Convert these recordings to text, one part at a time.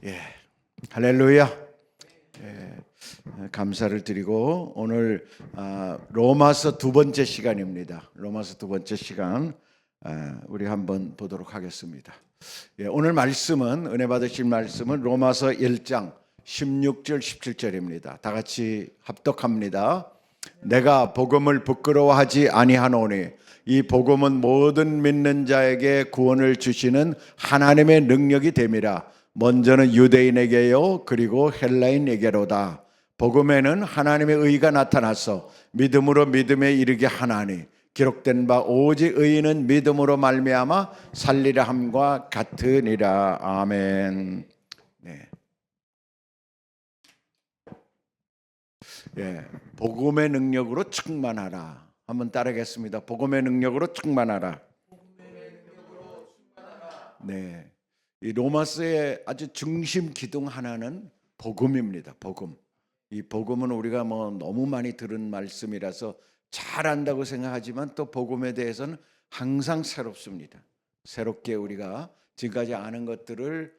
예, 할렐루야. 예, 감사를 드리고 오늘 로마서 두 번째 시간입니다. 로마서 두 번째 시간 우리 한번 보도록 하겠습니다. 예, 오늘 말씀은 은혜 받으실 말씀은 로마서 1장 16절 17절입니다. 다 같이 합독합니다. 내가 복음을 부끄러워하지 아니하노니 이 복음은 모든 믿는 자에게 구원을 주시는 하나님의 능력이 됨이라. 먼저는 유대인에게요 그리고 헬라인에게로다. 복음에는 하나님의 의가 나타나서 믿음으로 믿음에 이르게 하나니 기록된 바 오직 의인은 믿음으로 말미암아 살리라 함과 같으니라. 아멘. 네. 예, 복음의 능력으로 충만하라. 한번 따르겠습니다. 복음의 능력으로 충만하라. 네. 이 로마서의 아주 중심 기둥 하나는 복음입니다. 복음. 이 복음은 우리가 너무 많이 들은 말씀이라서 잘 안다고 생각하지만 또 복음에 대해서는 항상 새롭습니다. 새롭게 우리가 지금까지 아는 것들을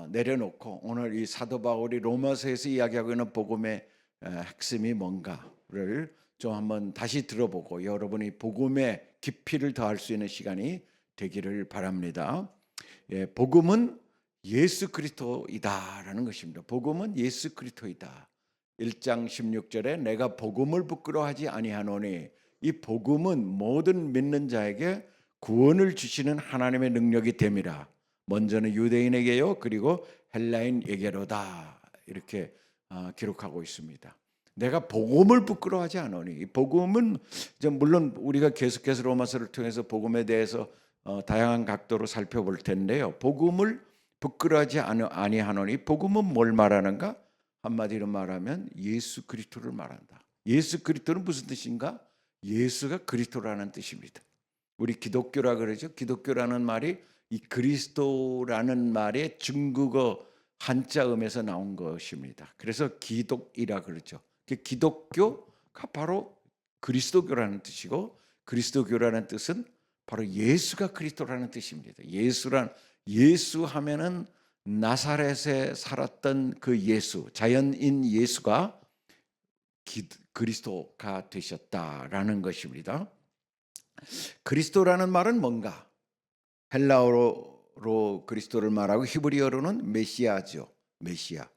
내려놓고 오늘 이 사도 바울이 로마서에서 이야기하고 있는 복음의 핵심이 뭔가를 좀 한번 다시 들어보고 여러분이 복음의 깊이를 더할 수 있는 시간이 되기를 바랍니다. 예, 복음은 예수 그리스도이다라는 것입니다. 복음은 예수 그리스도이다. 1장 16절에 내가 복음을 부끄러워하지 아니하노니 이 복음은 모든 믿는 자에게 구원을 주시는 하나님의 능력이 됨이라. 먼저는 유대인에게요 그리고 헬라인에게로다. 이렇게 기록하고 있습니다. 내가 복음을 부끄러워하지 않으니 이 복음은 물론 우리가 계속해서 로마서를 통해서 복음에 대해서 다양한 각도로 살펴볼 텐데요. 복음을 부끄러워하지 아니하노니 복음은 뭘 말하는가? 한마디로 말하면 예수 그리스도를 말한다. 예수 그리스도는 무슨 뜻인가? 예수가 그리스도라는 뜻입니다. 우리 기독교라 그러죠. 기독교라는 말이 이 그리스도라는 말의 중국어 한자음에서 나온 것입니다. 그래서 기독이라 그러죠. 기독교가 바로 그리스도교라는 뜻이고 그리스도교라는 뜻은 바로 예수가 그리스도라는 뜻입니다. 예수 하면은 나사렛에 살았던 그 예수, 자연인 예수가 그리스도가 되셨다라는 것입니다. 그리스도라는 말은 뭔가? 헬라어로 그리스도를 말하고 히브리어로는 메시아죠. 메시아.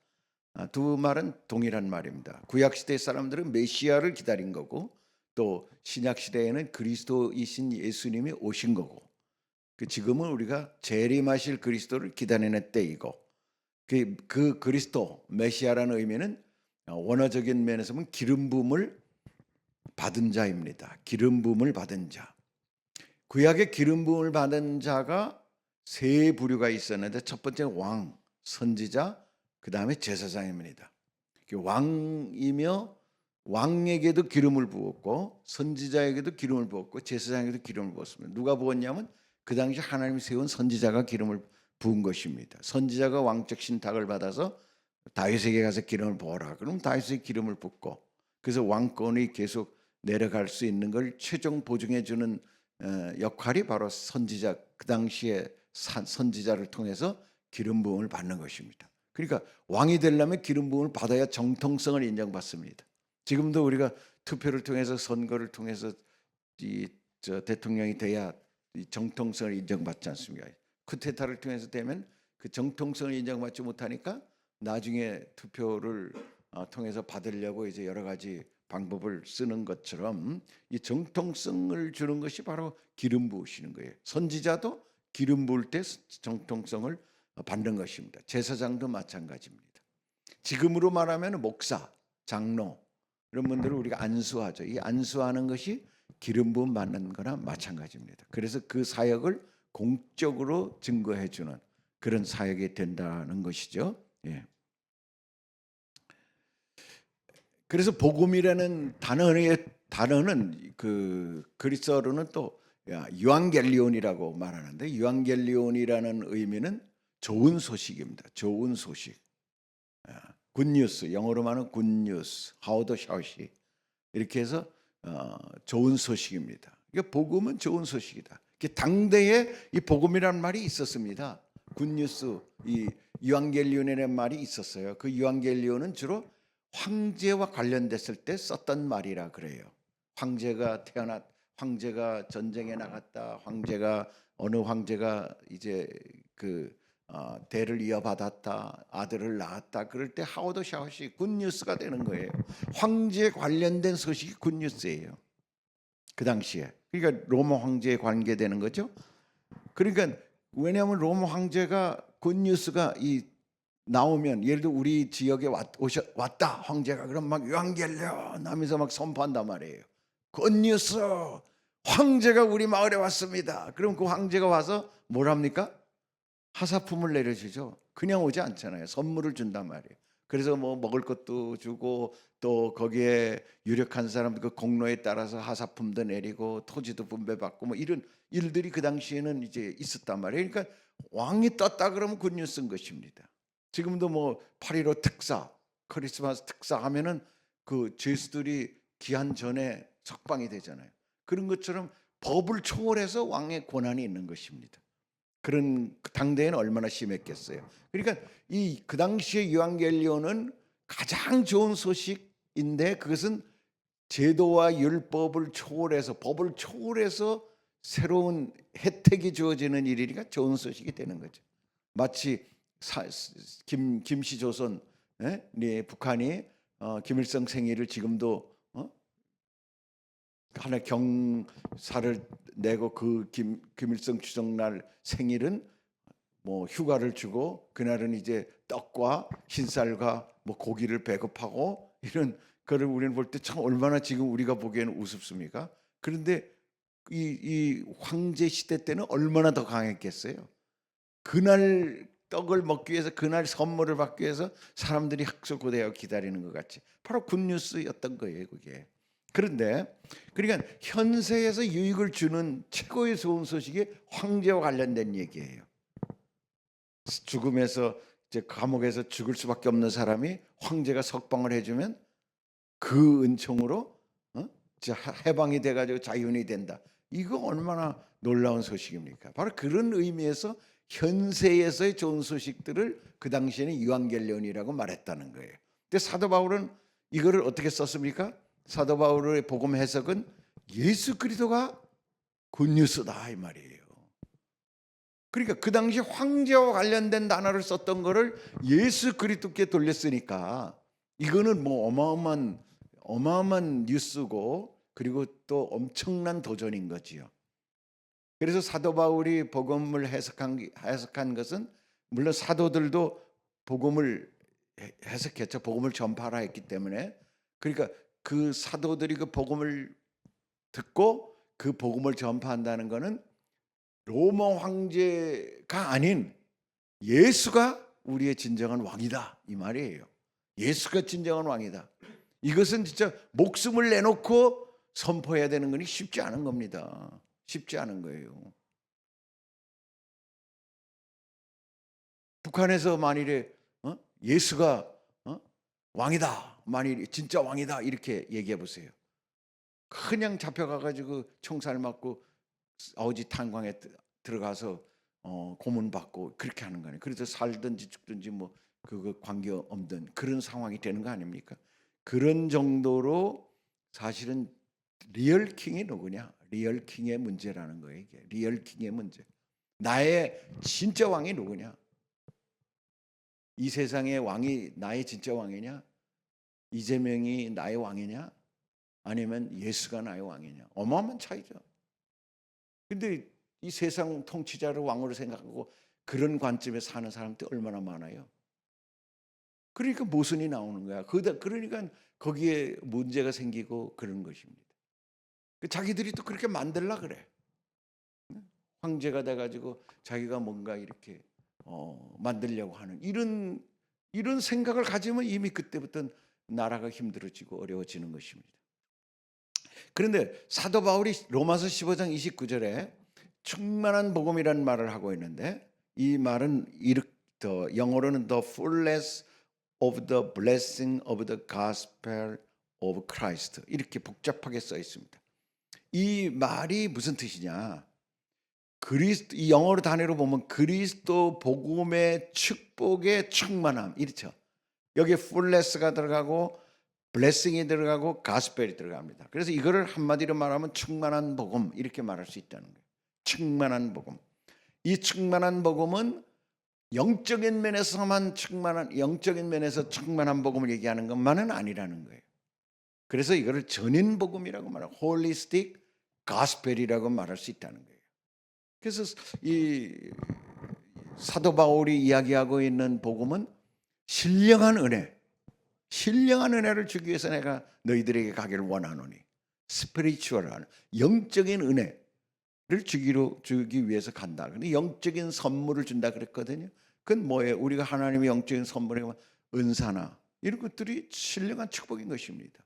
두 말은 동일한 말입니다. 구약시대 사람들은 메시아를 기다린 거고 또 신약시대에는 그리스도이신 예수님이 오신 거고 지금은 우리가 재림하실 그리스도를 기다리는 때이고 그 그리스도 메시아라는 의미는 원어적인 면에서 보면 기름 부음을 받은 자입니다. 기름 부음을 받은 자. 구약의 기름 부음을 받은 자가 세 부류가 있었는데 첫 번째 왕, 선지자, 그 다음에 제사장입니다. 왕이며 왕에게도 기름을 부었고 선지자에게도 기름을 부었고 제사장에게도 기름을 부었습니다. 누가 부었냐면 그 당시 하나님이 세운 선지자가 기름을 부은 것입니다. 선지자가 왕적 신탁을 받아서 다윗에게 가서 기름을 부어라. 그럼 다윗에게 기름을 붓고 그래서 왕권이 계속 내려갈 수 있는 걸 최종 보증해 주는 역할이 바로 선지자, 그 당시에 선지자를 통해서 기름 부음을 받는 것입니다. 그러니까 왕이 되려면 기름 부음을 받아야 정통성을 인정받습니다. 지금도 우리가 투표를 통해서 선거를 통해서 대통령이 돼야 정통성을 인정받지 않습니까? 쿠데타를 통해서 되면 그 정통성을 인정받지 못하니까 나중에 투표를 통해서 받으려고 이제 여러 가지 방법을 쓰는 것처럼 이 정통성을 주는 것이 바로 기름 부으시는 거예요. 선지자도 기름 부을 때 정통성을 받는 것입니다. 제사장도 마찬가지입니다. 지금으로 말하면 목사, 장로 이런 분들을 우리가 안수하죠. 이 안수하는 것이 기름 부음 받는 거나 마찬가지입니다. 그래서 그 사역을 공적으로 증거해 주는 그런 사역이 된다는 것이죠. 예. 그래서 복음이라는 단어는 그 그리스어로는 또 유앙겔리온이라고 말하는데 유앙겔리온이라는 의미는 좋은 소식입니다. 좋은 소식. 굿뉴스, 영어로 말하면 굿뉴스, 하우더 샤우시 이렇게 해서 좋은 소식입니다. 그러니까 복음은 좋은 소식이다. 당대에 이 복음이라는 말이 있었습니다. 굿뉴스, 이 유앙겔리온이라는 말이 있었어요. 그 유앙겔리온은 주로 황제와 관련됐을 때 썼던 말이라 그래요. 황제가 전쟁에 나갔다. 어느 황제가 이제 대를 이어받았다. 아들을 낳았다. 그럴 때 하워드 샤워시 굿뉴스가 되는 거예요. 황제에 관련된 소식이 굿뉴스예요. 그 당시에. 그러니까 로마 황제에 관계되는 거죠. 그러니까 왜냐하면 로마 황제가 굿뉴스가 나오면 예를 들어 우리 지역에 왔다 황제가 그럼 막 유앙겔리온 하면서 막 선포한단 말이에요. 굿뉴스 황제가 우리 마을에 왔습니다. 그럼 그 황제가 와서 뭘 합니까? 하사품을 내려주죠. 그냥 오지 않잖아요. 선물을 준단 말이에요. 그래서 뭐 먹을 것도 주고 또 거기에 유력한 사람들 그 공로에 따라서 하사품도 내리고 토지도 분배받고 뭐 이런 일들이 그 당시에는 이제 있었단 말이에요. 그러니까 왕이 떴다 그러면 굿뉴스인 것입니다. 지금도 뭐 8.15 특사, 크리스마스 특사 하면은 그 죄수들이 기한 전에 석방이 되잖아요. 그런 것처럼 법을 초월해서 왕의 권한이 있는 것입니다. 그런 당대에는 얼마나 심했겠어요. 그러니까 그 당시에 유앙겔리온은 가장 좋은 소식인데 그것은 제도와 율법을 초월해서 법을 초월해서 새로운 혜택이 주어지는 일이니까 좋은 소식이 되는 거죠. 마치 김씨조선 북한이 김일성 생일을 지금도 하나 경사를 내고 그 김일성 주석날 생일은 뭐 휴가를 주고 그날은 이제 떡과 흰쌀과 뭐 고기를 배급하고 이런 거를 우리는 볼 때 참 얼마나 지금 우리가 보기에는 우습습니까? 그런데 이 황제 시대 때는 얼마나 더 강했겠어요. 그날 떡을 먹기 위해서 그날 선물을 받기 위해서 사람들이 학수고대하고 기다리는 것 같이 바로 굿뉴스였던 거예요, 그게. 그런데 그러니까 현세에서 유익을 주는 최고의 좋은 소식이 황제와 관련된 얘기예요. 죽음에서 이제 감옥에서 죽을 수밖에 없는 사람이 황제가 석방을 해주면 그 은총으로 해방이 돼가지고 자유인이 된다. 이거 얼마나 놀라운 소식입니까? 바로 그런 의미에서 현세에서의 좋은 소식들을 그 당시에는 유앙겔리온이라고 말했다는 거예요. 근데 사도 바울은 이거를 어떻게 썼습니까? 사도 바울의 복음 해석은 예수 그리스도가 굿뉴스다 이 말이에요. 그러니까 그 당시 황제와 관련된 단어를 썼던 거를 예수 그리스도께 돌렸으니까 이거는 뭐 어마어마한 뉴스고 그리고 또 엄청난 도전인 거지요. 그래서 사도 바울이 복음을 해석한 것은 물론 사도들도 복음을 해석했죠. 복음을 전파하라 했기 때문에 그러니까 그 사도들이 그 복음을 듣고 그 복음을 전파한다는 것은 로마 황제가 아닌 예수가 우리의 진정한 왕이다 이 말이에요. 예수가 진정한 왕이다. 이것은 진짜 목숨을 내놓고 선포해야 되는 거니 쉽지 않은 겁니다. 쉽지 않은 거예요. 북한에서 만일에 예수가 왕이다, 만일 진짜 왕이다 이렇게 얘기해 보세요. 그냥 잡혀가가지고 총살 맞고 아우지 탄광에 들어가서 고문받고 그렇게 하는 거 아니에요. 그래서 살든지 죽든지 뭐 그거 관계 없는 그런 상황이 되는 거 아닙니까? 그런 정도로 사실은 리얼 킹이 누구냐? 리얼 킹의 문제라는 거예요. 이게 리얼 킹의 문제. 나의 진짜 왕이 누구냐? 이 세상의 왕이 나의 진짜 왕이냐? 이재명이 나의 왕이냐? 아니면 예수가 나의 왕이냐? 어마어마한 차이죠. 근데 이 세상 통치자를 왕으로 생각하고 그런 관점에 사는 사람들이 얼마나 많아요. 그러니까 모순이 나오는 거야. 그러니까 거기에 문제가 생기고 그런 것입니다. 자기들이 또 그렇게 만들라 그래. 황제가 돼가지고 자기가 뭔가 이렇게 만들려고 하는 이런 생각을 가지면 이미 그때부터 나라가 힘들어지고 어려워지는 것입니다. 그런데 사도 바울이 로마서 15장 29절에 충만한 복음이라는 말을 하고 있는데 이 말은 영어로는 the fullness of the blessing of the gospel of Christ 이렇게 복잡하게 써 있습니다. 이 말이 무슨 뜻이냐? 이 영어로 단어로 보면 그리스도 복음의 축복의 충만함 이렇죠. 여기에 fullness가 들어가고 blessing이 들어가고 gospel이 들어갑니다. 그래서 이거를 한마디로 말하면 충만한 복음 이렇게 말할 수 있다는 거예요. 충만한 복음. 이 충만한 복음은 영적인 면에서만 영적인 면에서 충만한 복음을 얘기하는 것만은 아니라는 거예요. 그래서 이거를 전인 복음이라고 말하고 holistic gospel이라고 말할 수 있다는 거예요. 그래서 이 사도 바울이 이야기하고 있는 복음은 신령한 은혜를 주기 위해서 내가 너희들에게 가기를 원하노니 스피리추얼한 영적인 은혜를 주기 위해서 간다. 근데 영적인 선물을 준다 그랬거든요. 그건 뭐예요? 우리가 하나님의 영적인 선물에 은사나 이런 것들이 신령한 축복인 것입니다.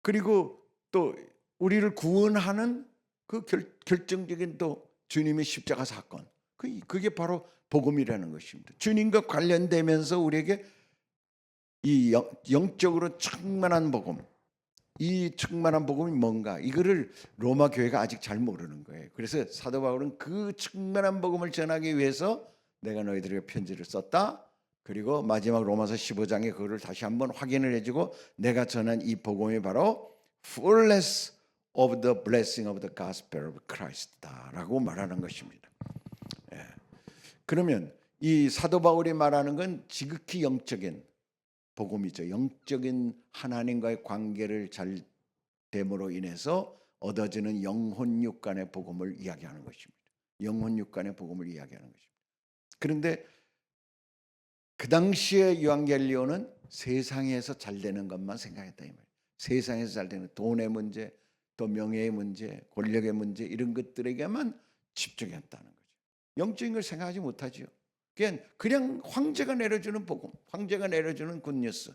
그리고 또 우리를 구원하는 그 결정적인 또 주님의 십자가 사건, 그게 바로 복음이라는 것입니다. 주님과 관련되면서 우리에게 이 영적으로 충만한 복음, 이 충만한 복음이 뭔가, 이거를 로마 교회가 아직 잘 모르는 거예요. 그래서 사도 바울은 그 충만한 복음을 전하기 위해서 내가 너희들에게 편지를 썼다. 그리고 마지막 로마서 15장에 그거를 다시 한번 확인을 해주고 내가 전한 이 복음이 바로 fullness of the blessing of the gospel of Christ다라고 말하는 것입니다. 예. 그러면 이 사도 바울이 말하는 건 지극히 영적인 복음이죠. 영적인 하나님과의 관계를 잘 됨으로 인해서 얻어지는 영혼 육간의 복음을 이야기하는 것입니다. 영혼 육간의 복음을 이야기하는 것입니다. 그런데 그 당시의 유앙겔리온은 세상에서 잘 되는 것만 생각했다 이 말이에요. 세상에서 잘 되는 돈의 문제, 또 명예의 문제, 권력의 문제 이런 것들에게만 집중했다는 거죠. 영적인 걸 생각하지 못하죠. 그냥 황제가 내려주는 복음, 황제가 내려주는 굿뉴스.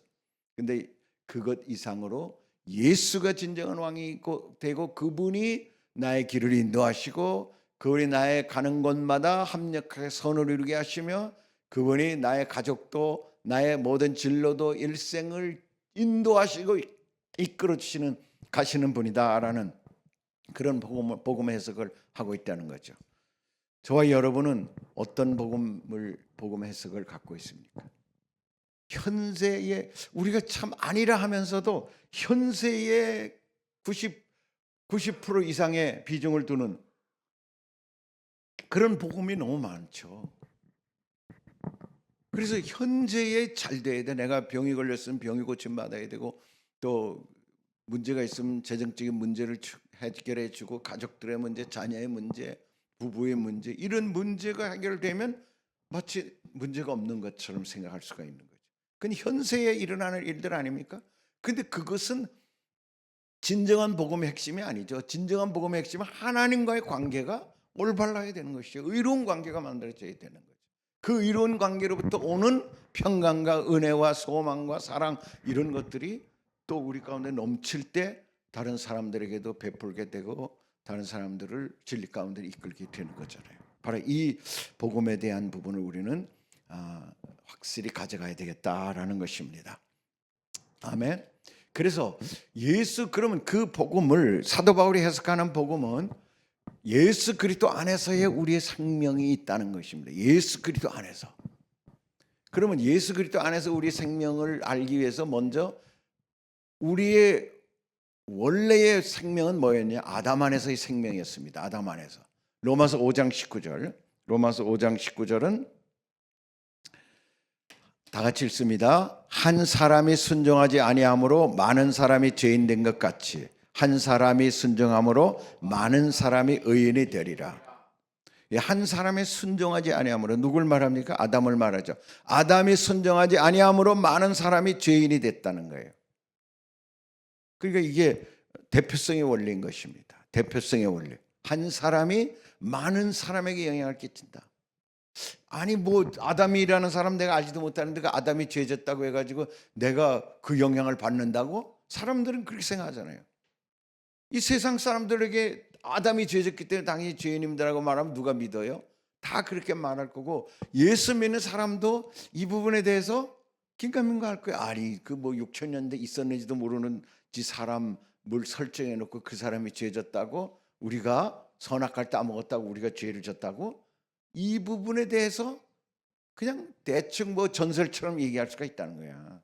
근데 그것 이상으로 예수가 진정한 왕이 되고 그분이 나의 길을 인도하시고 그분이 나의 가는 곳마다 합력하게 선을 이루게 하시며 그분이 나의 가족도 나의 모든 진로도 일생을 인도하시고 이끌어 주시는 가시는 분이다라는 그런 복음 해석을 하고 있다는 거죠. 저와 여러분은 어떤 복음 해석을 갖고 있습니까? 현세에 우리가 참 아니라 하면서도 현세의 90% 이상의 비중을 두는 그런 복음이 너무 많죠. 그래서 현재에 잘 돼야 돼. 내가 병이 걸렸으면 병이 고침 받아야 되고 또 문제가 있으면 재정적인 문제를 해결해 주고 가족들의 문제, 자녀의 문제, 부부의 문제 이런 문제가 해결되면 마치 문제가 없는 것처럼 생각할 수가 있는 거죠. 그건 현세에 일어나는 일들 아닙니까? 근데 그것은 진정한 복음의 핵심이 아니죠. 진정한 복음의 핵심은 하나님과의 관계가 올바라야 되는 것이죠. 의로운 관계가 만들어져야 되는 거죠. 그 의로운 관계로부터 오는 평강과 은혜와 소망과 사랑 이런 것들이 또 우리 가운데 넘칠 때 다른 사람들에게도 베풀게 되고 다른 사람들을 진리 가운데 이끌게 되는 거잖아요. 바로 이 복음에 대한 부분을 우리는 확실히 가져가야 되겠다라는 것입니다. 아멘. 그래서 그러면 그 복음을 사도 바울이 해석하는 복음은 예수 그리스도 안에서의 우리의 생명이 있다는 것입니다. 예수 그리스도 안에서. 그러면 예수 그리스도 안에서 우리의 생명을 알기 위해서 먼저 우리의 원래의 생명은 뭐였냐? 아담 안에서의 생명이었습니다. 아담 안에서. 로마서 5장 19절. 로마서 5장 19절은 다 같이 읽습니다. 한 사람이 순종하지 아니함으로 많은 사람이 죄인 된 것 같이 한 사람이 순종함으로 많은 사람이 의인이 되리라. 한 사람이 순종하지 아니함으로 누굴 말합니까? 아담을 말하죠. 아담이 순종하지 아니함으로 많은 사람이 죄인이 됐다는 거예요. 그러니까 이게 대표성의 원리인 것입니다. 대표성의 원리. 한 사람이 많은 사람에게 영향을 끼친다. 아니 뭐 아담이라는 사람 내가 알지도 못하는데 그 아담이 죄졌다고 해가지고 내가 그 영향을 받는다고? 사람들은 그렇게 생각하잖아요. 이 세상 사람들에게 아담이 죄졌기 때문에 당연히 죄인입니다라고 말하면 누가 믿어요? 다 그렇게 말할 거고 예수 믿는 사람도 이 부분에 대해서 긴가민가할 거예요. 아니 그 뭐 6,000년대 있었는지도 모르는 사람을 설정해 놓고 그 사람이 죄졌다고 우리가 선악과를 따먹었다고 우리가 죄를 졌다고 이 부분에 대해서 그냥 대충 뭐 전설처럼 얘기할 수가 있다는 거야.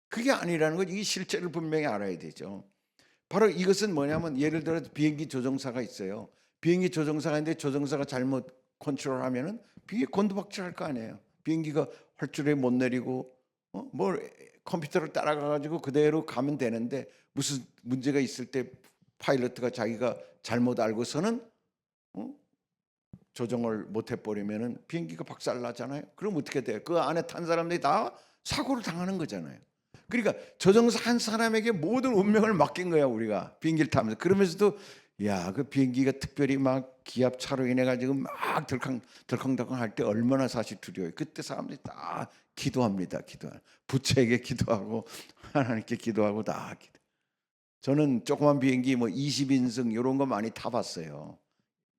그게 아니라는 거, 이 실체를 분명히 알아야 되죠. 바로 이것은 뭐냐면 예를 들어 비행기 조종사가 있어요. 비행기 조종사가 있는데 조종사가 잘못 컨트롤하면은 비행기 곤두박질할 거 아니에요. 비행기가 활주로에 못 내리고 뭘 컴퓨터를 따라가 가지고 그대로 가면 되는데 무슨 문제가 있을 때 파일럿가 자기가 잘못 알고서는 조정을 못 해버리면은 비행기가 박살나잖아요. 그럼 어떻게 돼요? 그 안에 탄 사람들이 다 사고를 당하는 거잖아요. 그러니까 조종사 한 사람에게 모든 운명을 맡긴 거야 우리가 비행기를 타면서. 그러면서도 야, 그 비행기가 특별히 막 기압차로 인해 가지고 막 덜컹덜컹 할 때 얼마나 사실 두려워요. 그때 사람들이 다 기도합니다. 부처에게 기도하고 하나님께 기도하고 다 기도. 저는 조그만 비행기 뭐 20인승 이런 거 많이 타봤어요.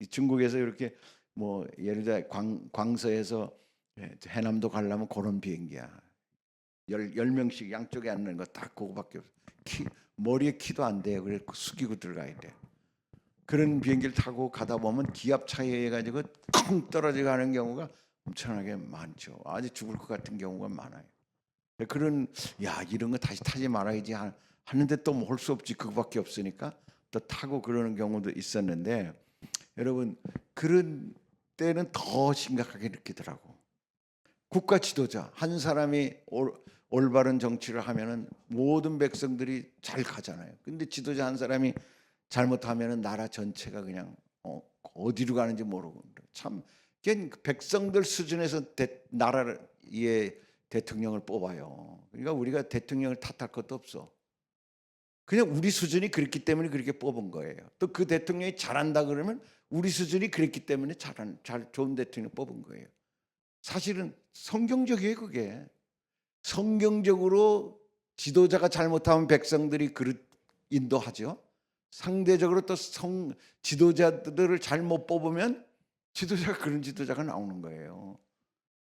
중국에서 이렇게 뭐 예를 들어 광서에서 해남도 가려면 그런 비행기야. 10명씩 양쪽에 앉는 거 딱 그거밖에 없어. 머리에 키도 안 돼요. 그래서 숙이고 들어가야 돼. 그런 비행기를 타고 가다 보면 기압 차이에 해가지고 쿵 떨어져 가는 경우가 엄청나게 많죠. 아주 죽을 것 같은 경우가 많아요. 그런 이런 거 다시 타지 말아야지 하는데 또 뭐 할 수 없지. 그거밖에 없으니까 또 타고 그러는 경우도 있었는데 여러분 그런 때는 더 심각하게 느끼더라고. 국가 지도자 한 사람이 올바른 정치를 하면은 모든 백성들이 잘 가잖아요. 근데 지도자 한 사람이 잘못하면은 나라 전체가 그냥 어디로 가는지 모르고 참 백성들 수준에서 나라를 대통령을 뽑아요. 그러니까 우리가 대통령을 탓할 것도 없어. 그냥 우리 수준이 그렇기 때문에 그렇게 뽑은 거예요. 또 그 대통령이 잘한다 그러면 우리 수준이 그랬기 때문에 좋은 대통령 뽑은 거예요. 사실은 성경적이에요. 그게 성경적으로 지도자가 잘못하면 백성들이 인도하죠. 상대적으로 또 지도자들을 잘못 뽑으면 그런 지도자가 나오는 거예요.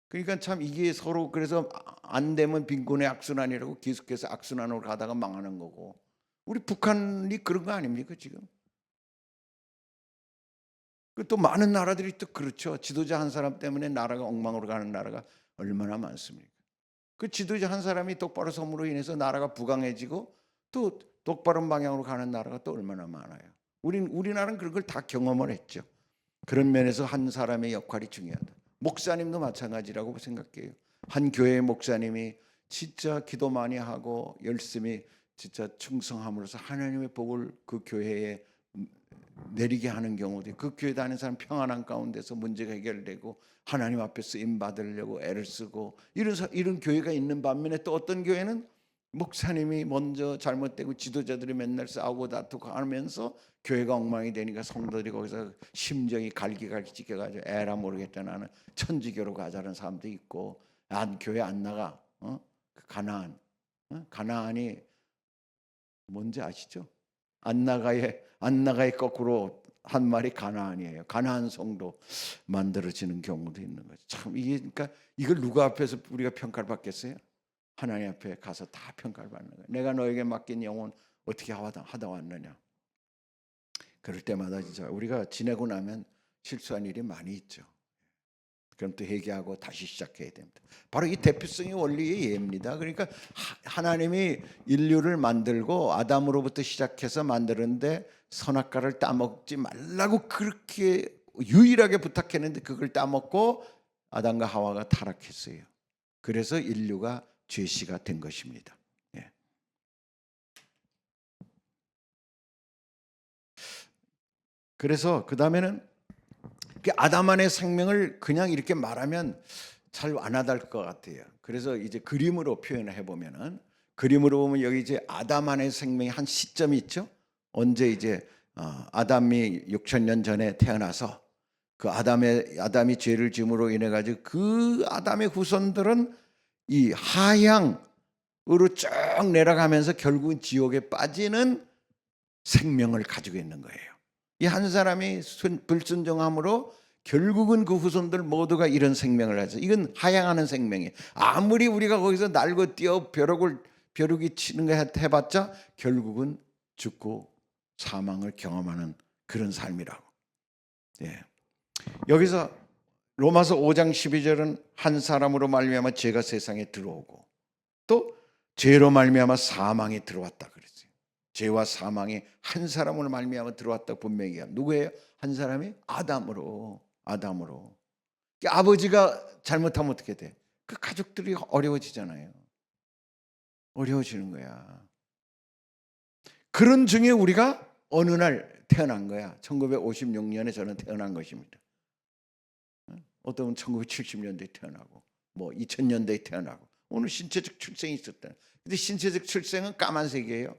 그러니까 참 이게 서로 그래서 안 되면 빈곤의 악순환이라고 계속해서 악순환으로 가다가 망하는 거고, 우리 북한이 그런 거 아닙니까 지금? 또 많은 나라들이 또 그렇죠. 지도자 한 사람 때문에 나라가 엉망으로 가는 나라가 얼마나 많습니까? 그 지도자 한 사람이 똑바로 섬으로 인해서 나라가 부강해지고 또 똑바른 방향으로 가는 나라가 또 얼마나 많아요. 우리나라는 그런 걸 다 경험을 했죠. 그런 면에서 한 사람의 역할이 중요하다. 목사님도 마찬가지라고 생각해요. 한 교회의 목사님이 진짜 기도 많이 하고 열심히 진짜 충성함으로써 하나님의 복을 그 교회에 내리게 하는 경우도, 그 교회 다니는 사람 평안한 가운데서 문제가 해결되고 하나님 앞에 쓰임 받으려고 애를 쓰고 이런 교회가 있는 반면에 또 어떤 교회는 목사님이 먼저 잘못되고 지도자들이 맨날 싸우고 다투고 하면서 교회가 엉망이 되니까 성도들이 거기서 심정이 갈기갈기 찢겨가지고 에라 모르겠다 나는 천주교로 가자는 사람도 있고, 교회 안 나가. 그 가나안이 뭔지 아시죠? 안나가의 거꾸로 한 말이 가나안이에요. 가나안 성도 만들어지는 경우도 있는 거죠. 참 이게 그러니까 이걸 누가 앞에서 우리가 평가를 받겠어요? 하나님 앞에 가서 다 평가를 받는 거예요. 내가 너에게 맡긴 영혼 어떻게 하다 왔느냐. 그럴 때마다 진짜 우리가 지내고 나면 실수한 일이 많이 있죠. 그럼 또 회개하고 다시 시작해야 됩니다. 바로 이 대표성의 원리의 예입니다. 그러니까 하나님이 인류를 만들고 아담으로부터 시작해서 만드는데 선악과를 따먹지 말라고 그렇게 유일하게 부탁했는데 그걸 따먹고 아담과 하와가 타락했어요. 그래서 인류가 죄시가 된 것입니다. 예. 그래서 그 다음에는 아담 안의 생명을 그냥 이렇게 말하면 잘 안 와닿을 것 같아요. 그래서 이제 그림으로 표현해 보면은, 그림으로 보면 여기 이제 아담 안의 생명이 한 시점이 있죠. 언제 이제 아담이 6,000년 전에 태어나서 그 아담이 죄를 지음으로 인해 가지고 그 아담의 후손들은 이 하향으로 쭉 내려가면서 결국은 지옥에 빠지는 생명을 가지고 있는 거예요. 이 한 사람이 불순종함으로 결국은 그 후손들 모두가 이런 생명을 하죠. 이건 하향하는 생명이에요. 아무리 우리가 거기서 날고 뛰어 벼룩이 치는 거 해봤자 결국은 죽고 사망을 경험하는 그런 삶이라고. 예. 여기서 로마서 5장 12절은 한 사람으로 말미암아 죄가 세상에 들어오고 또 죄로 말미암아 사망이 들어왔다 그랬어요. 죄와 사망이 한 사람으로 말미암아 들어왔다 분명히 얘기합니다. 누구예요? 한 사람이 아담으로. 아버지가 잘못하면 어떻게 돼? 그 가족들이 어려워지잖아요. 어려워지는 거야. 그런 중에 우리가 어느 날 태어난 거야. 1956년에 저는 태어난 것입니다. 어떤 분은 1970년대에 태어나고 뭐 2000년대에 태어나고 오늘 신체적 출생이 있었다. 근데 신체적 출생은 까만색이에요.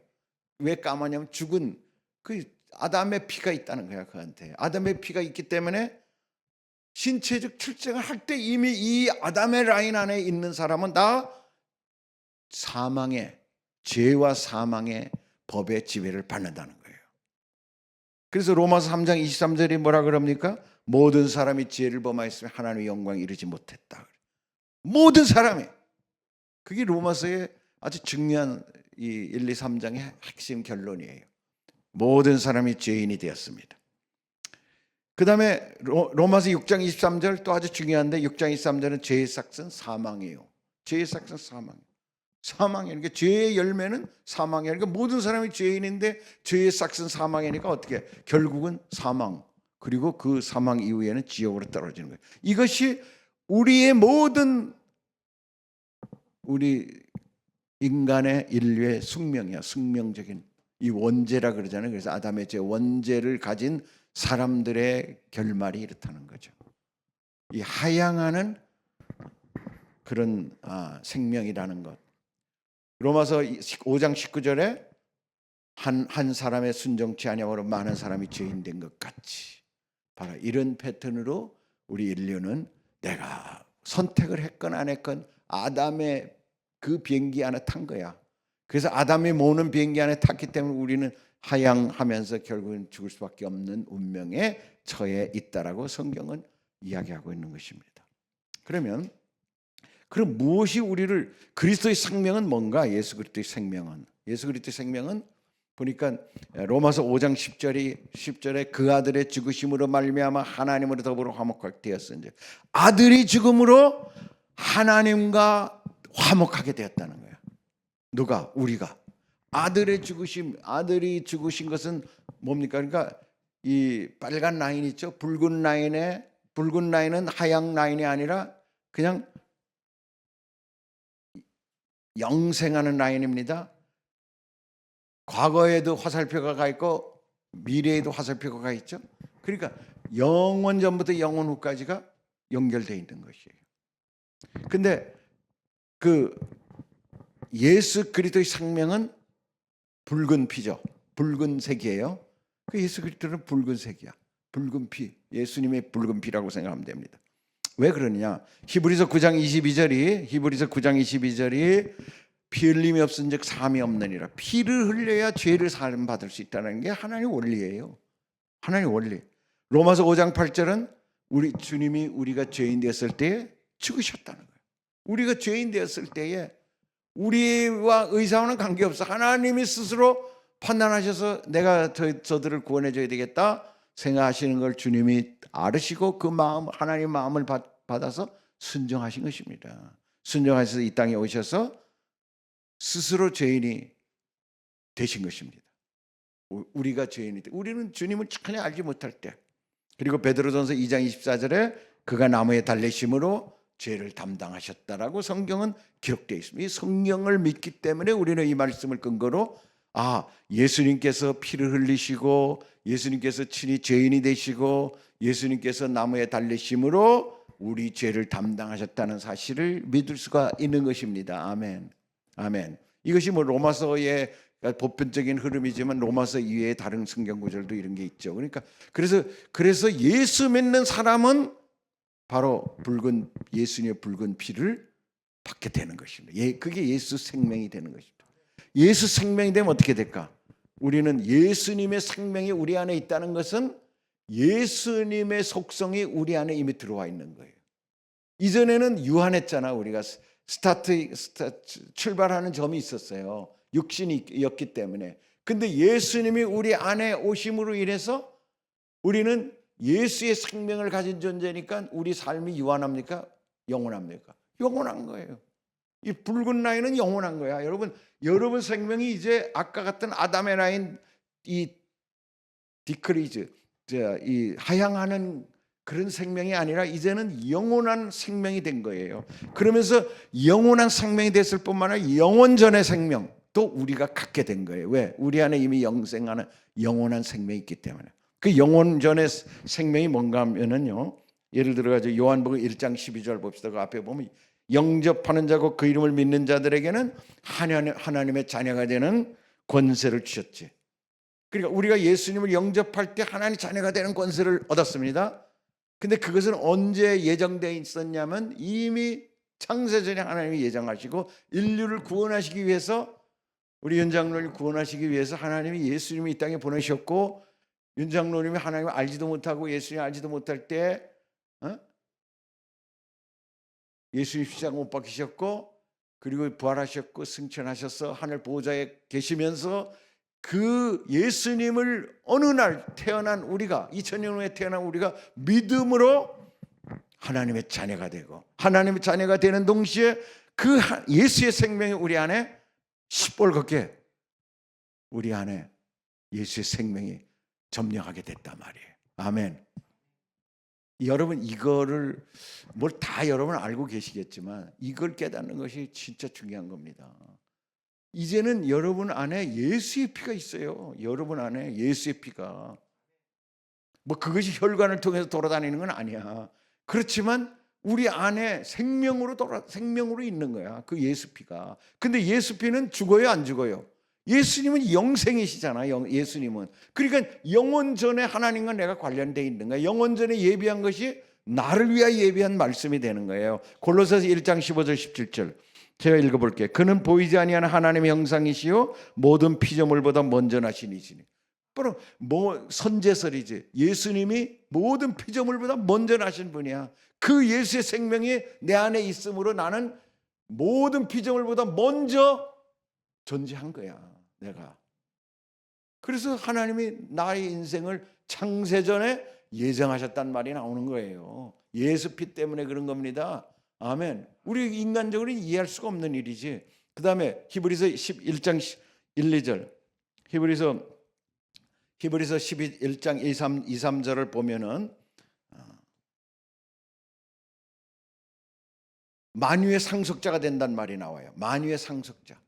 왜 까마냐면 죽은 그 아담의 피가 있다는 거야. 그한테 아담의 피가 있기 때문에 신체적 출생을 할 때 이미 이 아담의 라인 안에 있는 사람은 다 사망의 죄와 사망의 법의 지배를 받는다는 거예요. 그래서 로마서 3장 23절이 뭐라 그럽니까? 모든 사람이 지혜를 범하였으면 하나님의 영광에 이르지 못했다. 모든 사람이. 그게 로마서의 아주 중요한 이 1, 2, 3장의 핵심 결론이에요. 모든 사람이 죄인이 되었습니다. 그 다음에 로마서 6장 23절 또 아주 중요한데 6장 23절은 죄의 삭은 사망이에요. 죄의 삭은 사망이에요. 사망이에요. 그러니까 죄의 열매는 사망이에요. 그러니까 모든 사람이 죄인인데 죄의 삭은 사망이니까 어떻게? 결국은 사망. 그리고 그 사망 이후에는 지옥으로 떨어지는 거예요. 이것이 우리의 모든 우리 인간의 인류의 숙명이야. 숙명적인 이 원죄라 그러잖아요. 그래서 아담의 죄 원죄를 가진 사람들의 결말이 이렇다는 거죠. 이 하향하는 그런 생명이라는 것. 로마서 5장 19절에 한 사람의 순종치 아니함으로 많은 사람이 죄인 된 것 같이 바로 이런 패턴으로 우리 인류는 내가 선택을 했건 안 했건 아담의 그 비행기 안에 탄 거야. 그래서 아담이 모는 비행기 안에 탔기 때문에 우리는 하향하면서 결국은 죽을 수밖에 없는 운명에 처해 있다라고 성경은 이야기하고 있는 것입니다. 그럼 무엇이 우리를 그리스도의 생명은 뭔가? 예수 그리스도의 생명은 보니까 로마서 5장 10절에 그 아들의 죽으심으로 말미암아 하나님으로 더불어 화목하게 되었으니 아들이 죽음으로 하나님과 화목하게 되었다는 거예요. 누가? 우리가. 아들이 죽으신 것은 뭡니까? 그러니까 이 빨간 라인 있죠? 붉은 라인은 하양 라인이 아니라 그냥 영생하는 라인입니다. 과거에도 화살표가 가 있고 미래에도 화살표가 가 있죠. 그러니까 영원 전부터 영원 후까지가 연결되어 있는 것이에요. 근데 그 예수 그리스도의 생명은 붉은 피죠. 붉은색이에요. 그 예수 그리스도는 붉은색이야. 붉은 피. 예수님의 붉은 피라고 생각하면 됩니다. 왜 그러느냐? 히브리서 9장 22절이 피 흘림이 없은즉 사함이 없느니라. 피를 흘려야 죄를 사함 받을 수 있다는 게 하나님의 원리예요. 하나님의 원리. 로마서 5장 8절은 우리 주님이 우리가 죄인 되었을 때에 죽으셨다는 거예요. 우리가 죄인 되었을 때에 우리와 의사와는 관계없어. 하나님이 스스로 판단하셔서 내가 저들을 구원해 줘야 되겠다 생각하시는 걸 주님이 알으시고 그 마음, 하나님의 마음을 받아서 순종하신 것입니다. 순종하셔서 이 땅에 오셔서 스스로 죄인이 되신 것입니다. 우리가 죄인이 돼. 우리는 주님을 전혀 알지 못할 때. 그리고 베드로전서 2장 24절에 그가 나무에 달리심으로 죄를 담당하셨다라고 성경은 기록되어 있습니다. 이 성경을 믿기 때문에 우리는 이 말씀을 근거로 예수님께서 피를 흘리시고 예수님께서 친히 죄인이 되시고 예수님께서 나무에 달리심으로 우리 죄를 담당하셨다는 사실을 믿을 수가 있는 것입니다. 아멘. 아멘. 이것이 뭐 로마서의 보편적인 흐름이지만 로마서 이외에 다른 성경 구절도 이런 게 있죠. 그러니까 그래서 예수 믿는 사람은 바로 예수님의 붉은 피를 받게 되는 것입니다. 그게 예수 생명이 되는 것입니다. 예수 생명이 되면 어떻게 될까? 우리는 예수님의 생명이 우리 안에 있다는 것은 예수님의 속성이 우리 안에 이미 들어와 있는 거예요. 이전에는 유한했잖아. 우리가 출발하는 점이 있었어요. 육신이었기 때문에. 근데 예수님이 우리 안에 오심으로 인해서 우리는 예수의 생명을 가진 존재니까 우리 삶이 유한합니까? 영원합니까? 영원한 거예요. 이 붉은 라인은 영원한 거야. 여러분 생명이 이제 아까 같은 아담의 라인, 이 디크리즈, 이 하향하는 그런 생명이 아니라 이제는 영원한 생명이 된 거예요. 그러면서 영원한 생명이 됐을 뿐만 아니라 영원전의 생명도 우리가 갖게 된 거예요. 왜? 우리 안에 이미 영생하는 영원한 생명이 있기 때문에. 그 영원전의 생명이 뭔가 하면은요, 예를 들어 가지고 요한복음 1장 12절 봅시다. 그 앞에 보면 영접하는 자고 그 이름을 믿는 자들에게는 하나님의 자녀가 되는 권세를 주셨지. 그러니까 우리가 예수님을 영접할 때 하나님 자녀가 되는 권세를 얻었습니다. 근데 그것은 언제 예정되어 있었냐면 이미 창세전에 하나님이 예정하시고 인류를 구원하시기 위해서, 우리 윤장로를 구원하시기 위해서 하나님이 예수님을 이 땅에 보내셨고, 윤장로님이 하나님을 알지도 못하고 예수님을 알지도 못할 때 예수님 십자가 못 박히셨고, 그리고 부활하셨고 승천하셔서 하늘 보좌에 계시면서 그 예수님을 어느 날 태어난 우리가, 2000년 후에 태어난 우리가 믿음으로 하나님의 자녀가 되고, 하나님의 자녀가 되는 동시에 그 예수의 생명이 우리 안에 시뻘겋게 우리 안에 예수의 생명이 점령하게 됐단 말이에요. 아멘. 여러분 이거를 뭘 다 여러분 알고 계시겠지만 이걸 깨닫는 것이 진짜 중요한 겁니다. 이제는 여러분 안에 예수의 피가 있어요. 여러분 안에 예수의 피가. 뭐 그것이 혈관을 통해서 돌아다니는 건 아니야. 그렇지만 우리 안에 생명으로 있는 거야. 그 예수 피가. 근데 예수 피는 죽어요, 안 죽어요? 예수님은 영생이시잖아요. 예수님은. 그러니까 영원 전에 하나님과 내가 관련되어 있는 거야. 영원 전에 예비한 것이 나를 위하여 예비한 말씀이 되는 거예요. 골로새서 1장 15절 17절. 제가 읽어볼게요. 그는 보이지 아니하는 하나님의 형상이시요 모든 피조물보다 먼저 나신 이시니. 바로 선제설이지. 예수님이 모든 피조물보다 먼저 나신 분이야. 그 예수의 생명이 내 안에 있으므로 나는 모든 피조물보다 먼저 존재한 거야, 내가. 그래서 하나님이 나의 인생을 창세전에 예정하셨단 말이 나오는 거예요. 예수 피 때문에 그런 겁니다. 아멘. 우리 인간적으로는 이해할 수가 없는 일이지. 그 다음에 히브리서 11장 1, 2절. 히브리서 11장 2, 3절을 보면은 만유의 상속자가 된단 말이 나와요. 만유의 상속자.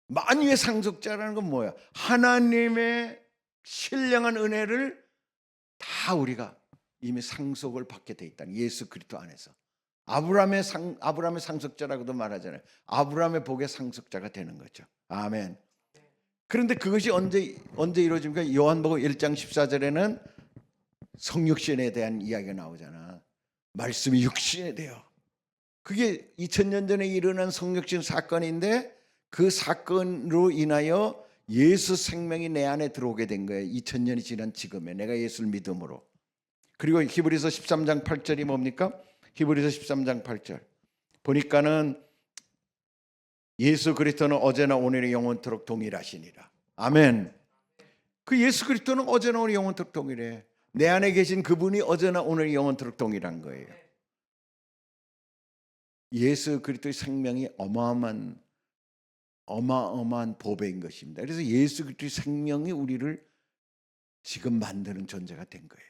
만유의 상속자라는 건 뭐야? 하나님의 신령한 은혜를 다 우리가 이미 상속을 받게 돼 있다는, 예수 그리스도 안에서. 아브라함의 상속자라고도 말하잖아요. 아브라함의 복의 상속자가 되는 거죠. 아멘. 그런데 그것이 언제 이루어집니까? 요한복음 1장 14절에는 성육신에 대한 이야기가 나오잖아. 말씀이 육신이 돼요. 그게 2000년 전에 일어난 성육신 사건인데 그 사건으로 인하여 예수 생명이 내 안에 들어오게 된 거예요. 2000년이 지난 지금에 내가 예수를 믿음으로. 그리고 히브리서 13장 8절이 뭡니까? 히브리서 13장 8절 보니까는 예수 그리스도는 어제나 오늘이 영원토록 동일하시니라. 아멘. 그 예수 그리스도는 어제나 오늘 영원토록 동일해. 내 안에 계신 그분이 어제나 오늘 영원토록 동일한 거예요. 예수 그리스도의 생명이 어마어마한 보배인 것입니다. 그래서 예수 그리스도의 생명이 우리를 지금 만드는 존재가 된 거예요.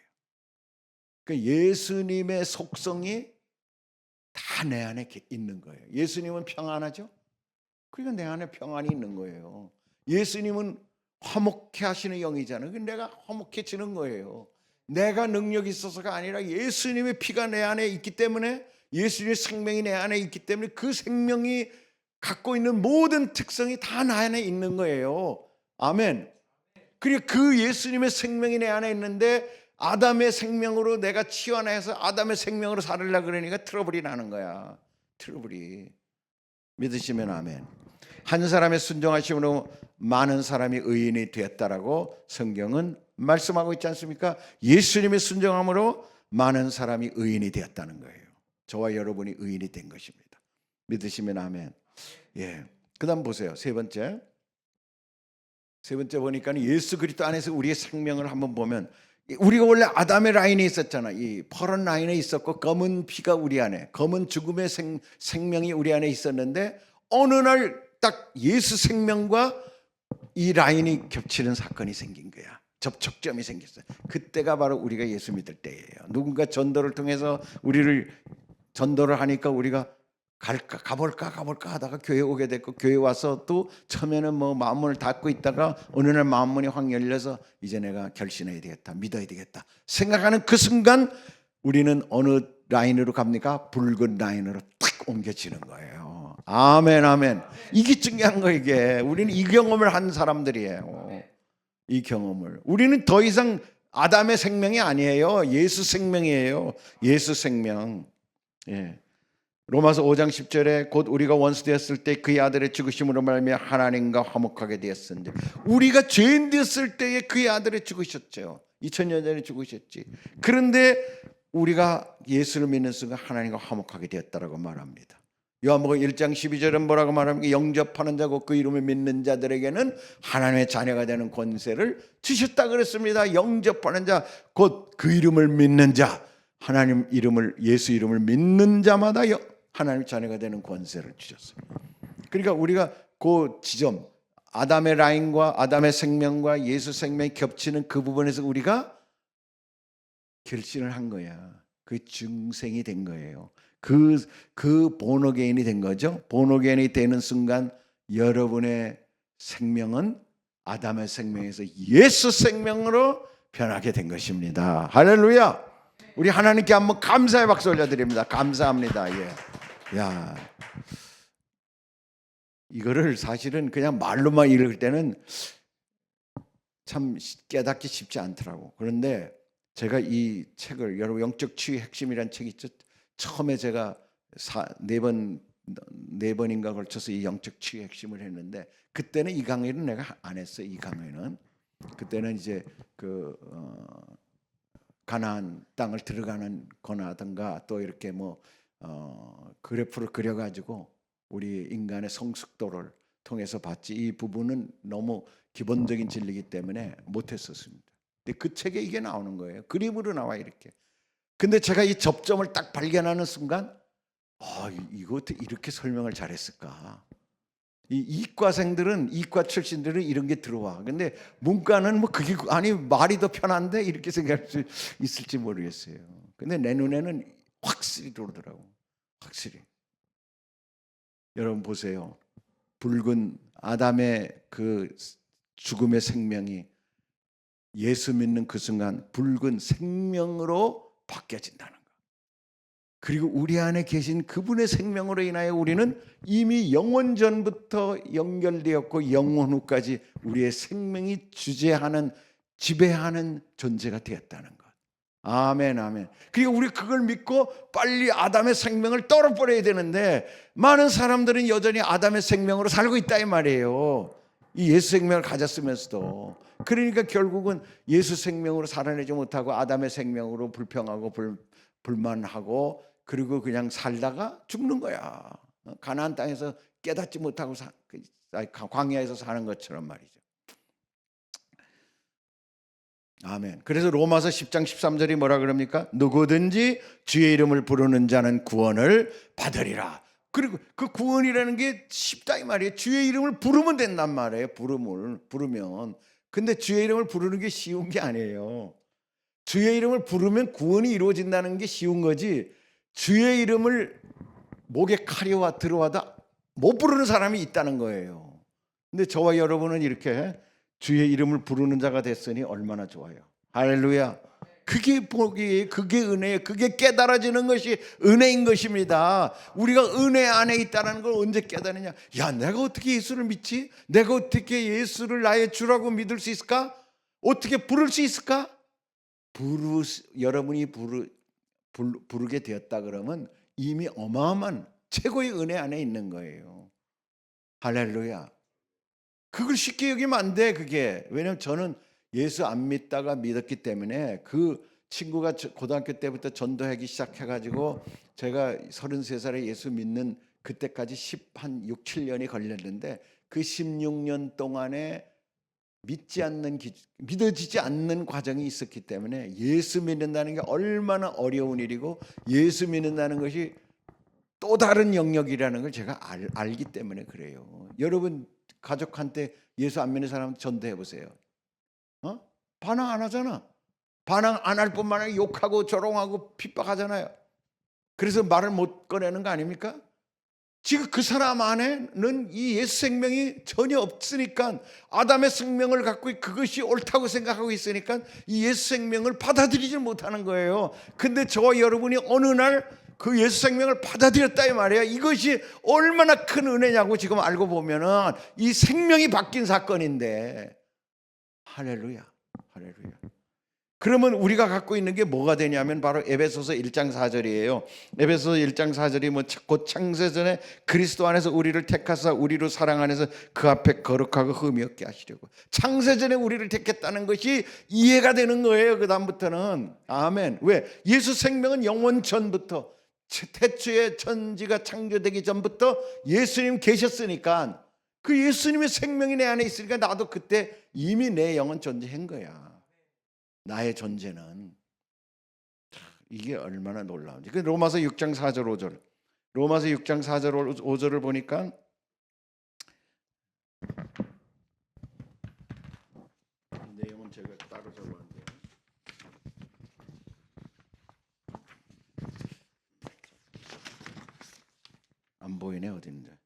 그러니까 예수님의 속성이 다 내 안에 있는 거예요. 예수님은 평안하죠? 그러니까 내 안에 평안이 있는 거예요. 예수님은 화목해 하시는 영이잖아요. 내가 화목해지는 거예요. 내가 능력이 있어서가 아니라 예수님의 피가 내 안에 있기 때문에, 예수님의 생명이 내 안에 있기 때문에 그 생명이 갖고 있는 모든 특성이 다 나 안에 있는 거예요. 아멘. 그리고 그 예수님의 생명이 내 안에 있는데 아담의 생명으로 내가 치환해서 아담의 생명으로 살으려고 그러니까 트러블이 나는 거야. 트러블이. 믿으시면 아멘. 한 사람의 순종하심으로 많은 사람이 의인이 되었다라고 성경은 말씀하고 있지 않습니까? 예수님의 순종함으로 많은 사람이 의인이 되었다는 거예요. 저와 여러분이 의인이 된 것입니다. 믿으시면 아멘. 예. 그다음 보세요. 세 번째 보니까 예수 그리스도 안에서 우리의 생명을 한번 보면 우리가 원래 아담의 라인에 있었잖아. 이 퍼런 라인에 있었고 검은 피가 우리 안에, 검은 죽음의 생명이 우리 안에 있었는데 어느 날 딱 예수 생명과 이 라인이 겹치는 사건이 생긴 거야. 접촉점이 생겼어요. 그때가 바로 우리가 예수 믿을 때예요. 누군가 전도를 통해서 우리를 전도를 하니까 우리가 가볼까 하다가 교회 오게 됐고, 교회 와서 또 처음에는 뭐 마음문을 닫고 있다가 어느 날 마음문이 확 열려서 이제 내가 결심해야 되겠다, 믿어야 되겠다 생각하는 그 순간 우리는 어느 라인으로 갑니까? 붉은 라인으로 탁 옮겨지는 거예요. 아멘, 아멘. 이게 중요한 거. 이게 우리는 이 경험을 한 사람들이에요. 이 경험을. 우리는 더 이상 아담의 생명이 아니에요. 예수 생명이에요. 예수 생명. 예. 로마서 5장 10절에 곧 우리가 원수 되었을 때 그의 아들의 죽으심으로 말미암아 하나님과 화목하게 되었으니, 우리가 죄인 되었을 때에 그의 아들의 죽으셨죠. 2000년 전에 죽으셨지. 그런데 우리가 예수를 믿는 순간 하나님과 화목하게 되었다라고 말합니다. 요한복음 1장 12절은 뭐라고 말합니까? 영접하는 자고 그 이름을 믿는 자들에게는 하나님의 자녀가 되는 권세를 주셨다 그랬습니다. 영접하는 자, 곧 그 이름을 믿는 자, 하나님 이름을, 예수 이름을 믿는 자마다 하나님 자녀가 되는 권세를 주셨어요. 그러니까 우리가 그 지점, 아담의 라인과 아담의 생명과 예수 생명이 겹치는 그 부분에서 우리가 결신을 한 거야. 그 중생이 된 거예요. 그 본어게인이 된 거죠. 본어게인이 되는 순간 여러분의 생명은 아담의 생명에서 예수 생명으로 변하게 된 것입니다. 할렐루야. 우리 하나님께 한번 감사의 박수 올려드립니다. 감사합니다. 예. 야, 이거를 사실은 그냥 말로만 읽을 때는 참 깨닫기 쉽지 않더라고. 그런데 제가 이 책을, 여러분 영적 치유의 핵심이라는 책이 있죠. 처음에 제가 네 번인가 걸쳐서 이 영적 치유의 핵심을 했는데, 그때는 이 강의는 내가 안 했어요. 이 강의는 그때는 이제 가나안 땅을 들어가는 거나든가 또 이렇게 뭐 그래프를 그려가지고 우리 인간의 성숙도를 통해서 봤지, 이 부분은 너무 기본적인 진리이기 때문에 못했었습니다. 근데 그 책에 이게 나오는 거예요. 그림으로 나와 이렇게. 근데 제가 이 접점을 딱 발견하는 순간 이거 어떻게 이렇게 설명을 잘했을까. 이 이과생들은, 이과 출신들은 이런 게 들어와. 근데 문과는 뭐 그게 아니 말이 더 편한데 이렇게 생각할 수 있을지 모르겠어요. 근데 내 눈에는 확실히 들어오더라고. 확실히. 여러분 보세요. 붉은 아담의 그 죽음의 생명이 예수 믿는 그 순간 붉은 생명으로 바뀌어진다는 거. 그리고 우리 안에 계신 그분의 생명으로 인하여 우리는 이미 영원 전부터 연결되었고 영원 후까지 우리의 생명이 주재하는, 지배하는 존재가 되었다는 것. 아멘, 아멘. 그리고 우리 그걸 믿고 빨리 아담의 생명을 떨어버려야 되는데 많은 사람들은 여전히 아담의 생명으로 살고 있다 이 말이에요. 이 예수 생명을 가졌으면서도. 그러니까 결국은 예수 생명으로 살아내지 못하고 아담의 생명으로 불평하고 불만하고 그리고 그냥 살다가 죽는 거야. 가나안 땅에서 깨닫지 못하고 광야에서 사는 것처럼 말이죠. 아멘. 그래서 로마서 10장 13절이 뭐라 그럽니까? 누구든지 주의 이름을 부르는 자는 구원을 받으리라. 그리고 그 구원이라는 게 쉽다 이 말이에요. 주의 이름을 부르면 된단 말이에요. 부르면. 근데 주의 이름을 부르는 게 쉬운 게 아니에요. 주의 이름을 부르면 구원이 이루어진다는 게 쉬운 거지, 주의 이름을 목에 칼이 들어와도 못 부르는 사람이 있다는 거예요. 근데 저와 여러분은 이렇게 주의 이름을 부르는 자가 됐으니 얼마나 좋아요. 할렐루야. 그게 복이에요. 그게 은혜예요. 그게 깨달아지는 것이 은혜인 것입니다. 우리가 은혜 안에 있다는 걸 언제 깨달느냐. 야, 내가 어떻게 예수를 믿지? 내가 어떻게 예수를 나의 주라고 믿을 수 있을까? 어떻게 부를 수 있을까? 여러분이 부르게 되었다 그러면 이미 어마어마한 최고의 은혜 안에 있는 거예요. 할렐루야. 그걸 쉽게 여기면 안 돼. 그게 왜냐면 저는 예수 안 믿다가 믿었기 때문에, 그 친구가 고등학교 때부터 전도하기 시작해가지고 제가 33살에 예수 믿는 그때까지 한 6, 7년이 걸렸는데 그 16년 동안에 믿어지지 않는 과정이 있었기 때문에 예수 믿는다는 게 얼마나 어려운 일이고 예수 믿는다는 것이 또 다른 영역이라는 걸 제가 알기 때문에 그래요. 여러분 가족한테 예수 안 믿는 사람 전도해 보세요. 반항 안 하잖아. 반항 안 할 뿐만 아니라 욕하고 조롱하고 핍박하잖아요. 그래서 말을 못 꺼내는 거 아닙니까? 지금 그 사람 안에는 이 예수 생명이 전혀 없으니까, 아담의 생명을 갖고 그것이 옳다고 생각하고 있으니까 이 예수 생명을 받아들이지 못하는 거예요. 근데 저와 여러분이 어느 날 그 예수 생명을 받아들였다 이 말이야. 이것이 얼마나 큰 은혜냐고 지금 알고 보면은 이 생명이 바뀐 사건인데. 할렐루야, 할렐루야. 그러면 우리가 갖고 있는 게 뭐가 되냐면 바로 에베소서 1장 4절이에요. 에베소서 1장 4절이 곧 창세전에 그리스도 안에서 우리를 택하사 우리로 사랑 안에서 그 앞에 거룩하고 흠이 없게 하시려고. 창세전에 우리를 택했다는 것이 이해가 되는 거예요. 그 다음부터는. 아멘. 왜? 예수 생명은 영원 전부터, 태초에 천지가 창조되기 전부터 예수님 계셨으니까, 그 예수님의 생명이 내 안에 있으니까 나도 그때 이미 내 영은 존재한 거야. 나의 존재는. 이게 얼마나 놀라운지. 그 로마서 6장 4절 5절. 로마서 6장 4절 5절을 보니까 내용은 제가 따로 적었는데 안 보이네. 어디 있는데.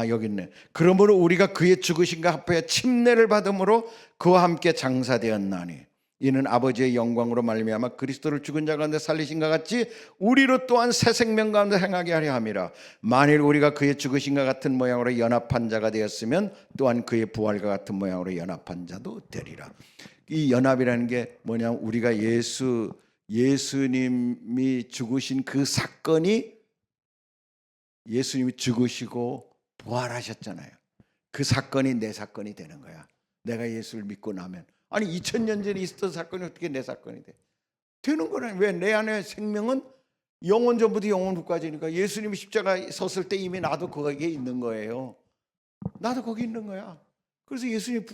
여기 있네. 그러므로 우리가 그의 죽으심과 합하여 침례를 받음으로 그와 함께 장사되었나니 이는 아버지의 영광으로 말미암아 그리스도를 죽은 자 가운데 살리신과 같이 우리로 또한 새 생명 가운데 행하게 하려 함이라. 만일 우리가 그의 죽으심과 같은 모양으로 연합한 자가 되었으면 또한 그의 부활과 같은 모양으로 연합한 자도 되리라. 이 연합이라는 게 뭐냐면 우리가 예수님이 죽으신 그 사건이, 예수님이 죽으시고 부활하셨잖아요. 그 사건이 내 사건이 되는 거야. 내가 예수를 믿고 나면. 아니 2000년 전에 있었던 사건이 어떻게 내 사건이 돼? 되는 거는. 왜? 내 안에 생명은 영원 전부터 영원 후까지니까. 예수님이 십자가에 섰을 때 이미 나도 거기에 있는 거예요. 나도 거기 있는 거야. 그래서 예수님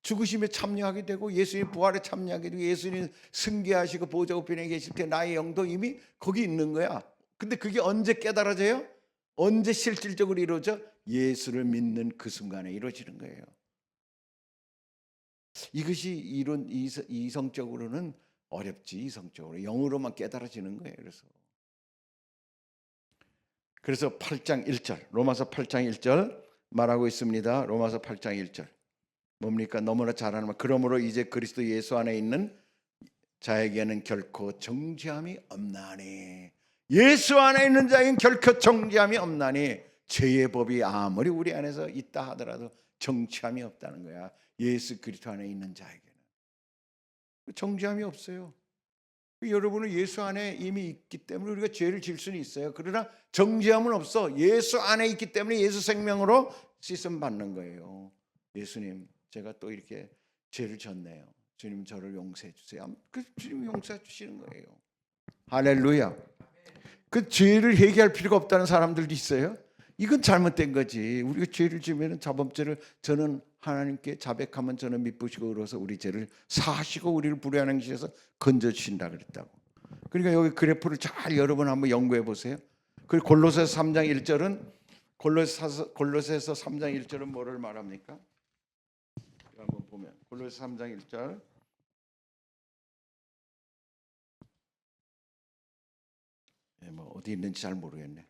죽으심에 참여하게 되고 예수님 부활에 참여하게 되고 예수님 승계하시고 보좌 우편에 계실 때 나의 영도 이미 거기 있는 거야. 근데 그게 언제 깨달아져요? 언제 실질적으로 이루어져? 예수를 믿는 그 순간에 이루어지는 거예요. 이것이 이성적으로는 어렵지. 이성적으로 영으로만 깨달아지는 거예요. 그래서 8장 1절, 로마서 8장 1절 말하고 있습니다. 로마서 8장 1절 뭡니까? 너무나 잘 아는 말. 그러므로 이제 그리스도 예수 안에 있는 자에게는 결코 정죄함이 없나니. 예수 안에 있는 자에게는 결코 정죄함이 없나니. 죄의 법이 아무리 우리 안에서 있다 하더라도 정죄함이 없다는 거야. 예수 그리스도 안에 있는 자에게는 정죄함이 없어요. 여러분은 예수 안에 이미 있기 때문에 우리가 죄를 질 수는 있어요. 그러나 정죄함은 없어. 예수 안에 있기 때문에 예수 생명으로 씻음 받는 거예요. 예수님, 제가 또 이렇게 죄를 졌네요. 주님 저를 용서해 주세요. 그 주님 용서해 주시는 거예요. 할렐루야. 그 죄를 회개할 필요가 없다는 사람들도 있어요. 이건 잘못된 거지. 우리가 죄를 지으면 자범죄를, 저는 하나님께 자백하면 저는 미쁘시고 의로워서 우리 죄를 사하시고 우리를 불의하는 것에서 건져주신다 그랬다고. 그러니까 여기 그래프를 잘 여러분 한번 연구해 보세요. 그리고 골로새서 3장 1절은 골로새서 3장 1절은 뭐를 말합니까? 한번 보면 골로새 3장 1절 뭐 어디 있는지 잘 모르겠네.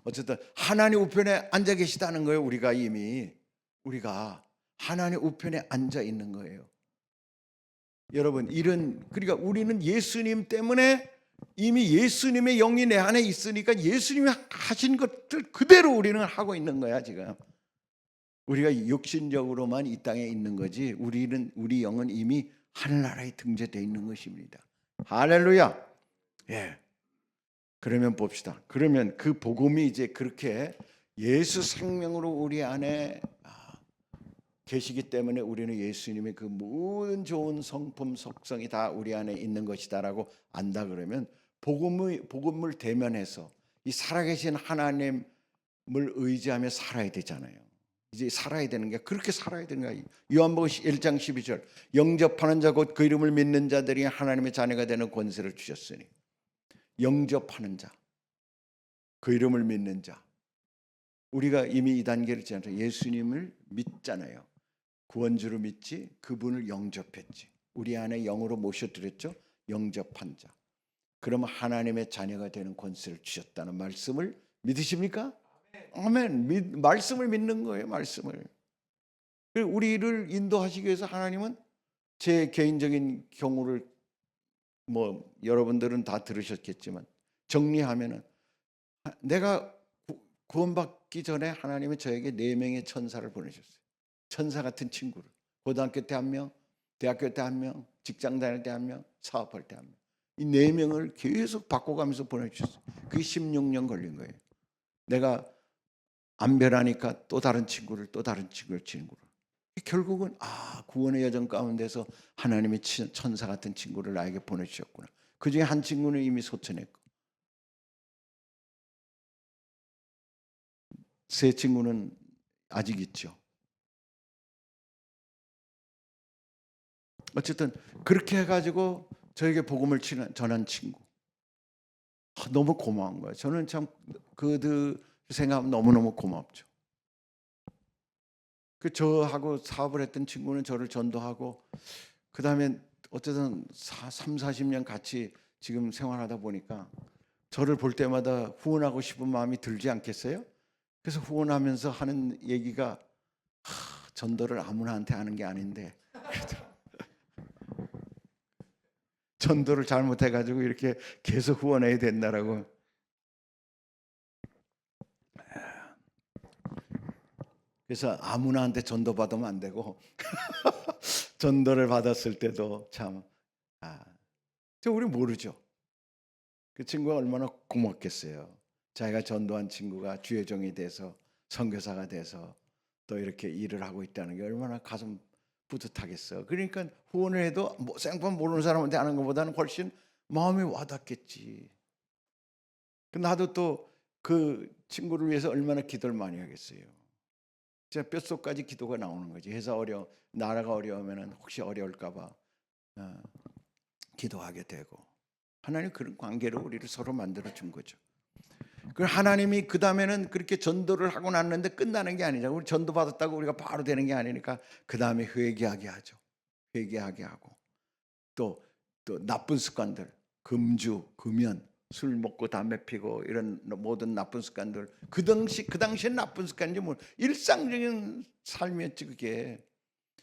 어쨌든 하나님 우편에 앉아 계시다는 거예요. 우리가 하나님 우편에 앉아 있는 거예요. 여러분, 그러니까 우리는 예수님 때문에 이미 예수님의 영이 내 안에 있으니까 예수님이 하신 것들 그대로 우리는 하고 있는 거야. 지금 우리가 육신적으로만 이 땅에 있는 거지 우리 영은 이미 하늘나라에 등재되어 있는 것입니다. 할렐루야. 그러면 봅시다. 그러면 그 복음이 이제 그렇게 예수 생명으로 우리 안에 계시기 때문에 우리는 예수님의 그 모든 좋은 성품 속성이 다 우리 안에 있는 것이다라고 안다. 그러면 복음을 대면해서 이 살아계신 하나님을 의지하며 살아야 되잖아요. 이제 살아야 되는 게 그렇게 살아야 되는 거야. 요한복음 1장 12절 영접하는 자 곧 그 이름을 믿는 자들이 하나님의 자녀가 되는 권세를 주셨으니 영접하는 자, 그 이름을 믿는 자. 우리가 이미 이 단계를 지났잖아요. 예수님을 믿잖아요. 구원주로 믿지 그분을 영접했지. 우리 안에 영으로 모셔드렸죠. 영접한 자. 그러면 하나님의 자녀가 되는 권세를 주셨다는 말씀을 믿으십니까? 아멘. 말씀을 믿는 거예요. 말씀을. 우리를 인도하시기 위해서 하나님은 제 개인적인 경우를 뭐 여러분들은 다 들으셨겠지만 정리하면은 내가 구원받기 전에 하나님은 저에게 4명의 천사를 보내셨어요. 천사 같은 친구를. 고등학교 때 1명, 대학교 때 1명, 직장 다닐 때 1명, 사업할 때 1명. 이 4명을 계속 바꿔가면서 보내주셨어요. 그게 16년 걸린 거예요. 내가 안 변하니까 또 다른 친구를 결국은 구원의 여정 가운데서 하나님이 천사 같은 친구를 나에게 보내주셨구나. 그중에 한 친구는 이미 소천했고 세 친구는 아직 있죠. 어쨌든 그렇게 해가지고 저에게 복음을 전한 친구 너무 고마운 거예요. 저는 참 그들 생각하면 너무너무 고맙죠. 저하고 사업을 했던 친구는 저를 전도하고 그 다음에 어쨌든 30-40년 같이 지금 생활하다 보니까 저를 볼 때마다 후원하고 싶은 마음이 들지 않겠어요? 그래서 후원하면서 하는 얘기가 전도를 아무나한테 하는 게 아닌데 전도를 잘못해가지고 이렇게 계속 후원해야 된다라고. 그래서 아무나한테 전도 받으면 안 되고 전도를 받았을 때도 참 우리 모르죠. 그 친구가 얼마나 고맙겠어요. 자기가 전도한 친구가 주의 종이 돼서 선교사가 돼서 또 이렇게 일을 하고 있다는 게 얼마나 가슴 뿌듯하겠어. 그러니까 후원을 해도 생판 모르는 사람한테 하는 것보다는 훨씬 마음이 와닿겠지. 나도 또 그 친구를 위해서 얼마나 기도를 많이 하겠어요. 진짜 뼛속까지 기도가 나오는 거지. 나라가 어려우면 혹시 어려울까봐 기도하게 되고. 하나님 그런 관계로 우리를 서로 만들어 준 거죠. 하나님이 그 다음에는 그렇게 전도를 하고 났는데 끝나는 게 아니죠. 우리 전도 받았다고 우리가 바로 되는 게 아니니까 그 다음에 회개하게 하죠. 회개하게 하고 또 나쁜 습관들, 금주, 금연, 술 먹고 담배 피고 이런 모든 나쁜 습관들 그 당시엔 나쁜 습관인지 뭐 일상적인 삶이었지. 그게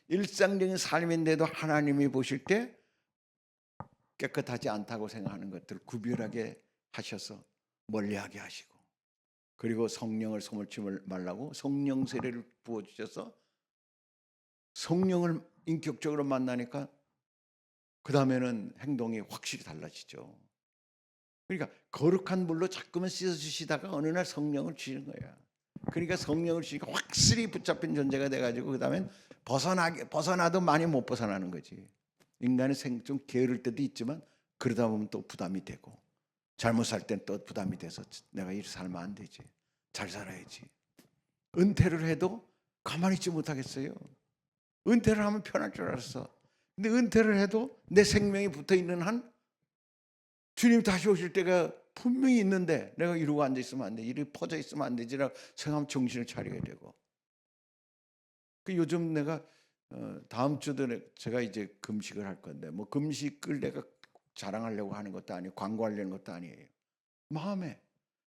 일상적인 삶인데도 하나님이 보실 때 깨끗하지 않다고 생각하는 것들 구별하게 하셔서 멀리하게 하시고 그리고 성령을 소멸치 말라고 성령 세례를 부어주셔서 성령을 인격적으로 만나니까 그 다음에는 행동이 확실히 달라지죠. 그러니까 거룩한 물로 자꾸만 씻어주시다가 어느 날 성령을 주시는 거야. 그러니까 성령을 주시니까 확실히 붙잡힌 존재가 돼가지고 그 다음엔 벗어나도 많이 못 벗어나는 거지. 인간의 좀 게으를 때도 있지만 그러다 보면 또 부담이 되고 잘못 살 땐 또 부담이 돼서 내가 이렇게 살면 안 되지. 잘 살아야지. 은퇴를 해도 가만히 있지 못하겠어요. 은퇴를 하면 편할 줄 알았어. 근데 은퇴를 해도 내 생명이 붙어있는 한 주님 다시 오실 때가 분명히 있는데 내가 이러고 앉아있으면 안 돼. 이렇게 퍼져 있으면 안 되지라고 생각하면 정신을 차리게 되고. 요즘 내가 다음 주도 제가 이제 금식을 할 건데 뭐 금식을 내가 자랑하려고 하는 것도 아니고 광고하려는 것도 아니에요. 마음에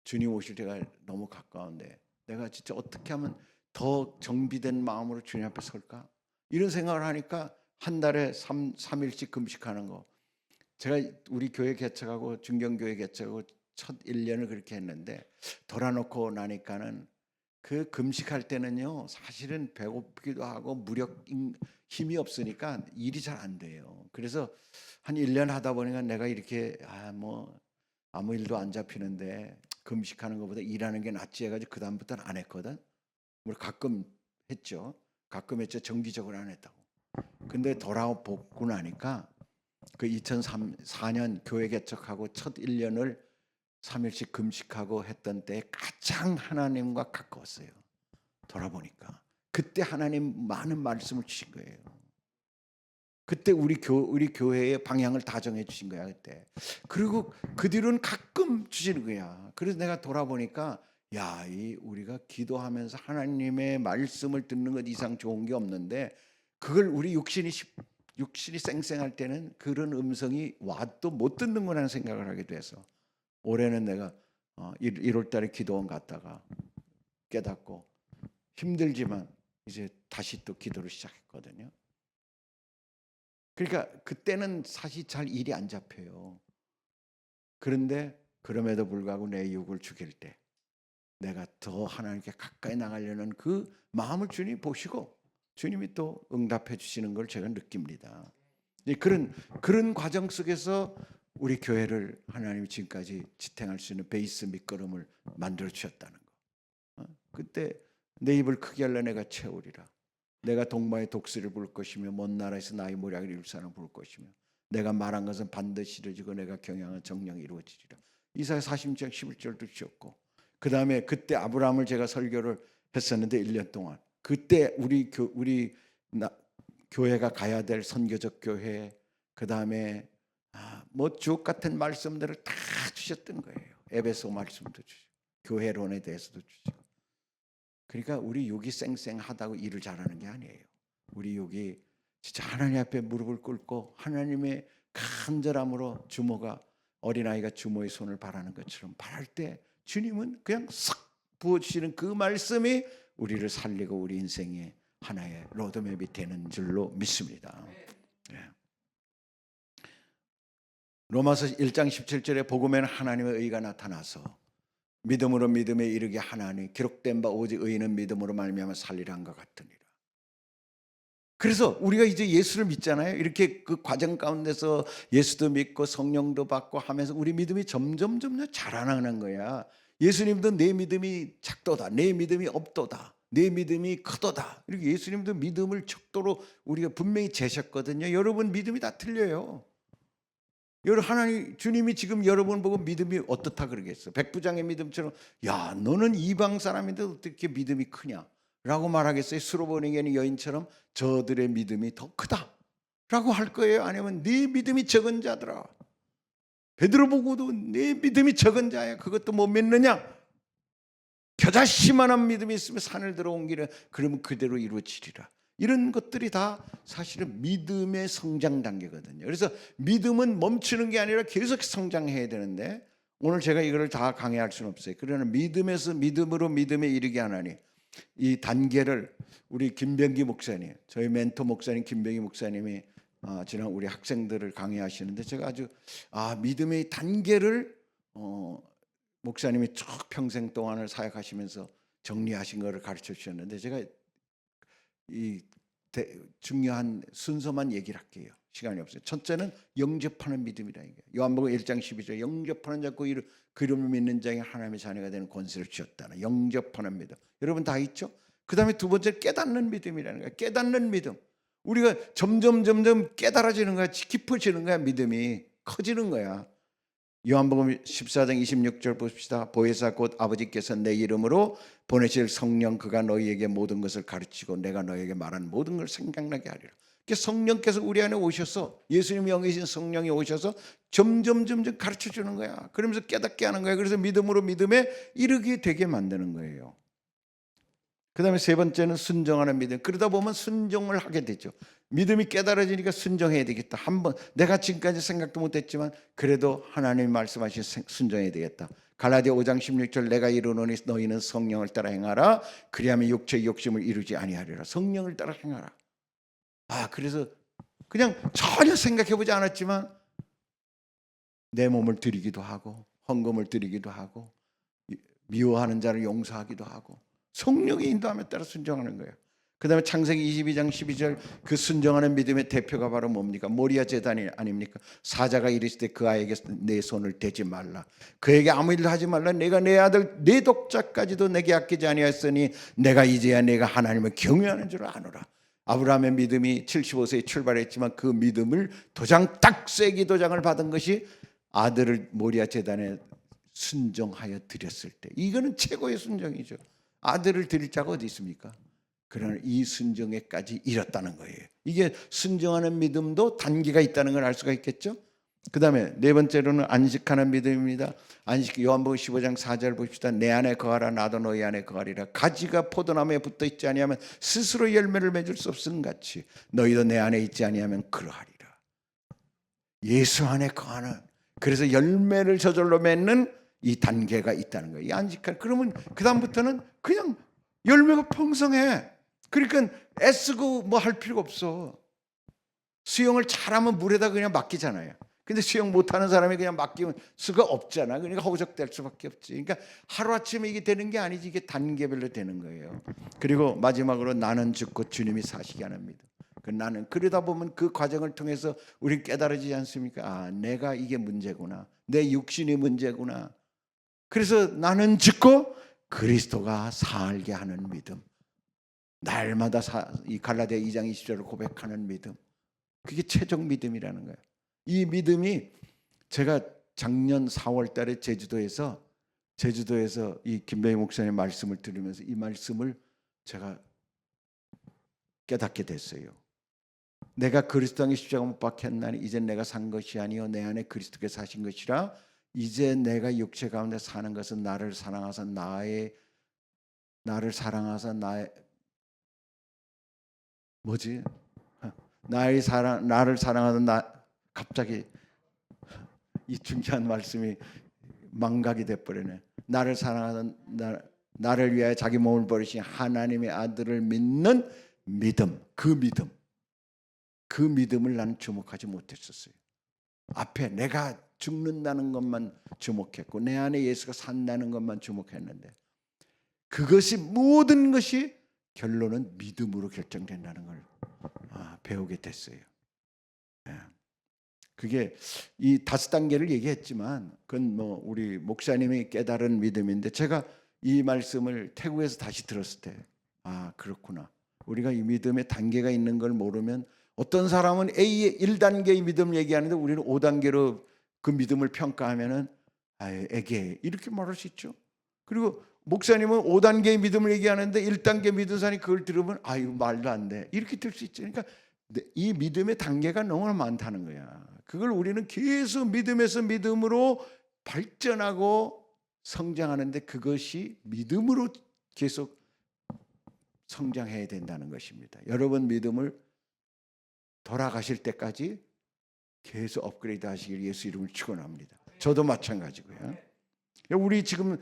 주님 오실 때가 너무 가까운데 내가 진짜 어떻게 하면 더 정비된 마음으로 주님 앞에 설까? 이런 생각을 하니까 한 달에 3일씩 금식하는 거. 제가 우리 교회 개척하고 중경교회 개척하고 첫 1년을 그렇게 했는데 돌아놓고 나니까는 그 금식할 때는요 사실은 배고프기도 하고 힘이 없으니까 일이 잘 안 돼요. 그래서 한 1년 하다 보니까 내가 이렇게 뭐 아무 일도 안 잡히는데 금식하는 것보다 일하는 게 낫지 해가지고 그 다음부터는 안 했거든. 우리 가끔 했죠. 정기적으로 안 했다고. 근데 돌아보고 나니까 그 2004년 교회 개척하고 첫 1년을 3일씩 금식하고 했던 때 가장 하나님과 가까웠어요. 돌아보니까 그때 하나님 많은 말씀을 주신 거예요. 그때 우리 교회의 방향을 다 정해 주신 거야 그때. 그리고 그 뒤로는 가끔 주시는 거야. 그래서 내가 돌아보니까 야, 이 우리가 기도하면서 하나님의 말씀을 듣는 것 이상 좋은 게 없는데 그걸 우리 육신이 쌩쌩할 때는 그런 음성이 와도 못 듣는구나 생각을 하게 돼서 올해는 내가 1월 달에 기도원 갔다가 깨닫고 힘들지만 이제 다시 또 기도를 시작했거든요. 그러니까 그때는 사실 잘 일이 안 잡혀요. 그런데 그럼에도 불구하고 내 육을 죽일 때 내가 더 하나님께 가까이 나가려는 그 마음을 주님이 보시고 주님이 또 응답해 주시는 걸 제가 느낍니다. 그런 과정 속에서 우리 교회를 하나님이 지금까지 지탱할 수 있는 베이스 밑거름을 만들어 주셨다는 거. 그때 내 입을 크게 하려 내가 채우리라. 내가 동방의 독수리를 부를 것이며 먼 나라에서 나의 모략을 이룰 사람을 부를 것이며 내가 말한 것은 반드시 이루어지고 내가 경영한 정령이 이루어지리라. 이사야 40장 11절도 주셨고 그 다음에 그때 아브라함을 제가 설교를 했었는데 1년 동안 그때 우리 교회가 가야 될 선교적 교회 그 다음에 뭐 주옥 같은 말씀들을 다 주셨던 거예요. 에베소 말씀도 주시고 교회론에 대해서도 주시고. 그러니까 우리 육이 쌩쌩하다고 일을 잘하는 게 아니에요. 우리 육이 진짜 하나님 앞에 무릎을 꿇고 하나님의 간절함으로 주모가 어린아이가 주모의 손을 바라는 것처럼 바랄 때 주님은 그냥 싹 부어주시는 그 말씀이 우리를 살리고 우리 인생의 하나의 로드맵이 되는 줄로 믿습니다. 네. 로마서 1장 17절에 복음에는 하나님의 의가 나타나서 믿음으로 믿음에 이르게 하나니 기록된 바 오직 의인은 믿음으로 말미암아 살리라 한 것 같으니라. 그래서 우리가 이제 예수를 믿잖아요. 이렇게 그 과정 가운데서 예수도 믿고 성령도 받고 하면서 우리 믿음이 점점 자라나는 거야. 예수님도 내 믿음이 작도다, 내 믿음이 없도다, 내 믿음이 크도다. 이렇게 예수님도 믿음을 척도로 우리가 분명히 재셨거든요. 여러분 믿음이 다 틀려요. 하나님 주님이 지금 여러분 보고 믿음이 어떻다 그러겠어? 백부장의 믿음처럼 야 너는 이방 사람인데 어떻게 믿음이 크냐? 라고 말하겠어요? 수로보니게는 여인처럼 저들의 믿음이 더 크다 라고 할 거예요? 아니면 네 믿음이 적은 자들아, 베드로 보고도 네 믿음이 적은 자야, 그것도 못 믿느냐? 겨자씨만한 믿음이 있으면 산을 들어옮기려 그러면 그대로 이루어지리라. 이런 것들이 다 사실은 믿음의 성장 단계거든요. 그래서 믿음은 멈추는 게 아니라 계속 성장해야 되는데 오늘 제가 이거를 다 강의할 수는 없어요. 그러나 믿음에서 믿음으로 믿음에 이르게 하나니 이 단계를 우리 김병기 목사님, 저희 멘토 목사님 김병기 목사님이 지난 우리 학생들을 강의하시는데 제가 아주 믿음의 단계를 목사님이 쭉 평생 동안을 사역하시면서 정리하신 것을 가르쳐 주셨는데 제가 이 중요한 순서만 얘기를 할게요. 시간이 없어요. 첫째는 영접하는 믿음이라 이게. 요한복음 1장 12절 영접하는 자 그 이름을 믿는 자에게 하나님의 자녀가 되는 권세를 주셨다는 영접하는 믿음. 여러분 다 있죠? 그다음에 두 번째 깨닫는 믿음이라는 거예요. 깨닫는 믿음. 우리가 점점 깨달아지는 거야. 깊어지는 거야. 믿음이 커지는 거야. 요한복음 14장 26절 봅시다. 보혜사 곧 아버지께서 내 이름으로 보내실 성령 그가 너희에게 모든 것을 가르치고 내가 너희에게 말한 모든 걸 생각나게 하리라. 성령께서 우리 안에 오셔서 예수님이 영이신 성령이 오셔서 점점 가르쳐 주는 거야. 그러면서 깨닫게 하는 거야. 그래서 믿음으로 믿음에 이르게 되게 만드는 거예요. 그 다음에 세 번째는 순종하는 믿음. 그러다 보면 순종을 하게 되죠. 믿음이 깨달아지니까 순종해야 되겠다. 한번 내가 지금까지 생각도 못했지만 그래도 하나님이 말씀하신 순종해야 되겠다. 갈라디아 5장 16절 내가 이르노니 너희는 성령을 따라 행하라. 그리하면 육체의 욕심을 이루지 아니하리라. 성령을 따라 행하라. 그래서 그냥 전혀 생각해보지 않았지만 내 몸을 드리기도 하고 헌금을 드리기도 하고 미워하는 자를 용서하기도 하고 성령의 인도함에 따라 순종하는 거예요. 그 다음에 창세기 22장 12절 그 순종하는 믿음의 대표가 바로 뭡니까? 모리아 제단이 아닙니까? 사자가 이르시되 그 아이에게 내 손을 대지 말라. 그에게 아무 일도 하지 말라. 내가 내 아들 내 독자까지도 내게 아끼지 아니하였으니 내가 이제야 내가 하나님을 경외하는 줄 아노라. 아브라함의 믿음이 75세에 출발했지만 그 믿음을 딱 쐐기 도장을 받은 것이 아들을 모리아 제단에 순종하여 드렸을 때. 이거는 최고의 순종이죠. 아들을 드릴 자가 어디 있습니까? 그러나 이 순종에까지 이뤘다는 거예요. 이게 순종하는 믿음도 단계가 있다는 걸 알 수가 있겠죠. 그 다음에 네 번째로는 안식하는 믿음입니다. 안식, 요한복음 15장 4절 봅시다. 내 안에 거하라 나도 너희 안에 거하리라. 가지가 포도나무에 붙어 있지 아니하면 스스로 열매를 맺을 수 없음 같이 너희도 내 안에 있지 아니하면 그러하리라. 예수 안에 거하는, 그래서 열매를 저절로 맺는 이 단계가 있다는 거예요. 이 안식할, 그러면 그 다음부터는 그냥 열매가 풍성해. 그러니까 애쓰고 뭐 할 필요가 없어. 수영을 잘하면 물에다 그냥 맡기잖아요. 근데 수영 못하는 사람이 그냥 맡기면 수가 없잖아. 그러니까 허우적될 수밖에 없지. 그러니까 하루아침에 이게 되는 게 아니지. 이게 단계별로 되는 거예요. 그리고 마지막으로 나는 죽고 주님이 사시게 하는 믿음. 그 나는, 그러다 보면 그 과정을 통해서 우리는 깨달아지지 않습니까? 아, 내가 이게 문제구나. 내 육신이 문제구나. 그래서 나는 죽고 그리스도가 살게 하는 믿음. 날마다 이 갈라디아 2장 20절을 고백하는 믿음. 그게 최종 믿음이라는 거예요. 이 믿음이, 제가 작년 4월 달에 제주도에서 이 김병희 목사님 말씀을 들으면서 이 말씀을 제가 깨닫게 됐어요. 내가 그리스도 안에 십자가 못 박혔나니 이제 내가 산 것이 아니요 내 안에 그리스도께서 사신 것이라. 이제 내가 육체 가운데 사는 것은 나를 사랑하사 나의 뭐지? 나를 사랑하던 갑자기 이 중요한 말씀이 망각이 돼버리네. 나를 사랑하던 나를 위하여 자기 몸을 버리신 하나님의 아들을 믿는 믿음, 그 믿음을 나는 주목하지 못했었어요. 앞에 내가 죽는다는 것만 주목했고 내 안에 예수가 산다는 것만 주목했는데, 그것이 모든 것이 결론은 믿음으로 결정된다는 걸 배우게 됐어요. 그게 이 5단계를 얘기했지만 그건 뭐 우리 목사님이 깨달은 믿음인데, 제가 이 말씀을 태국에서 다시 들었을 때 그렇구나. 우리가 이 믿음의 단계가 있는 걸 모르면, 어떤 사람은 A의 1단계의 믿음을 얘기하는데 우리는 5단계로 그 믿음을 평가하면은 에게 이렇게 말할 수 있죠. 그리고 목사님은 5단계의 믿음을 얘기하는데 1단계 믿은 사람이 그걸 들으면 이거 말도 안 돼 이렇게 될 수 있죠. 그러니까 이 믿음의 단계가 너무나 많다는 거야. 그걸 우리는 계속 믿음에서 믿음으로 발전하고 성장하는데, 그것이 믿음으로 계속 성장해야 된다는 것입니다. 여러분 믿음을 돌아가실 때까지 계속 업그레이드 하시길 예수 이름을 축원합니다. 저도 마찬가지고요. 우리 지금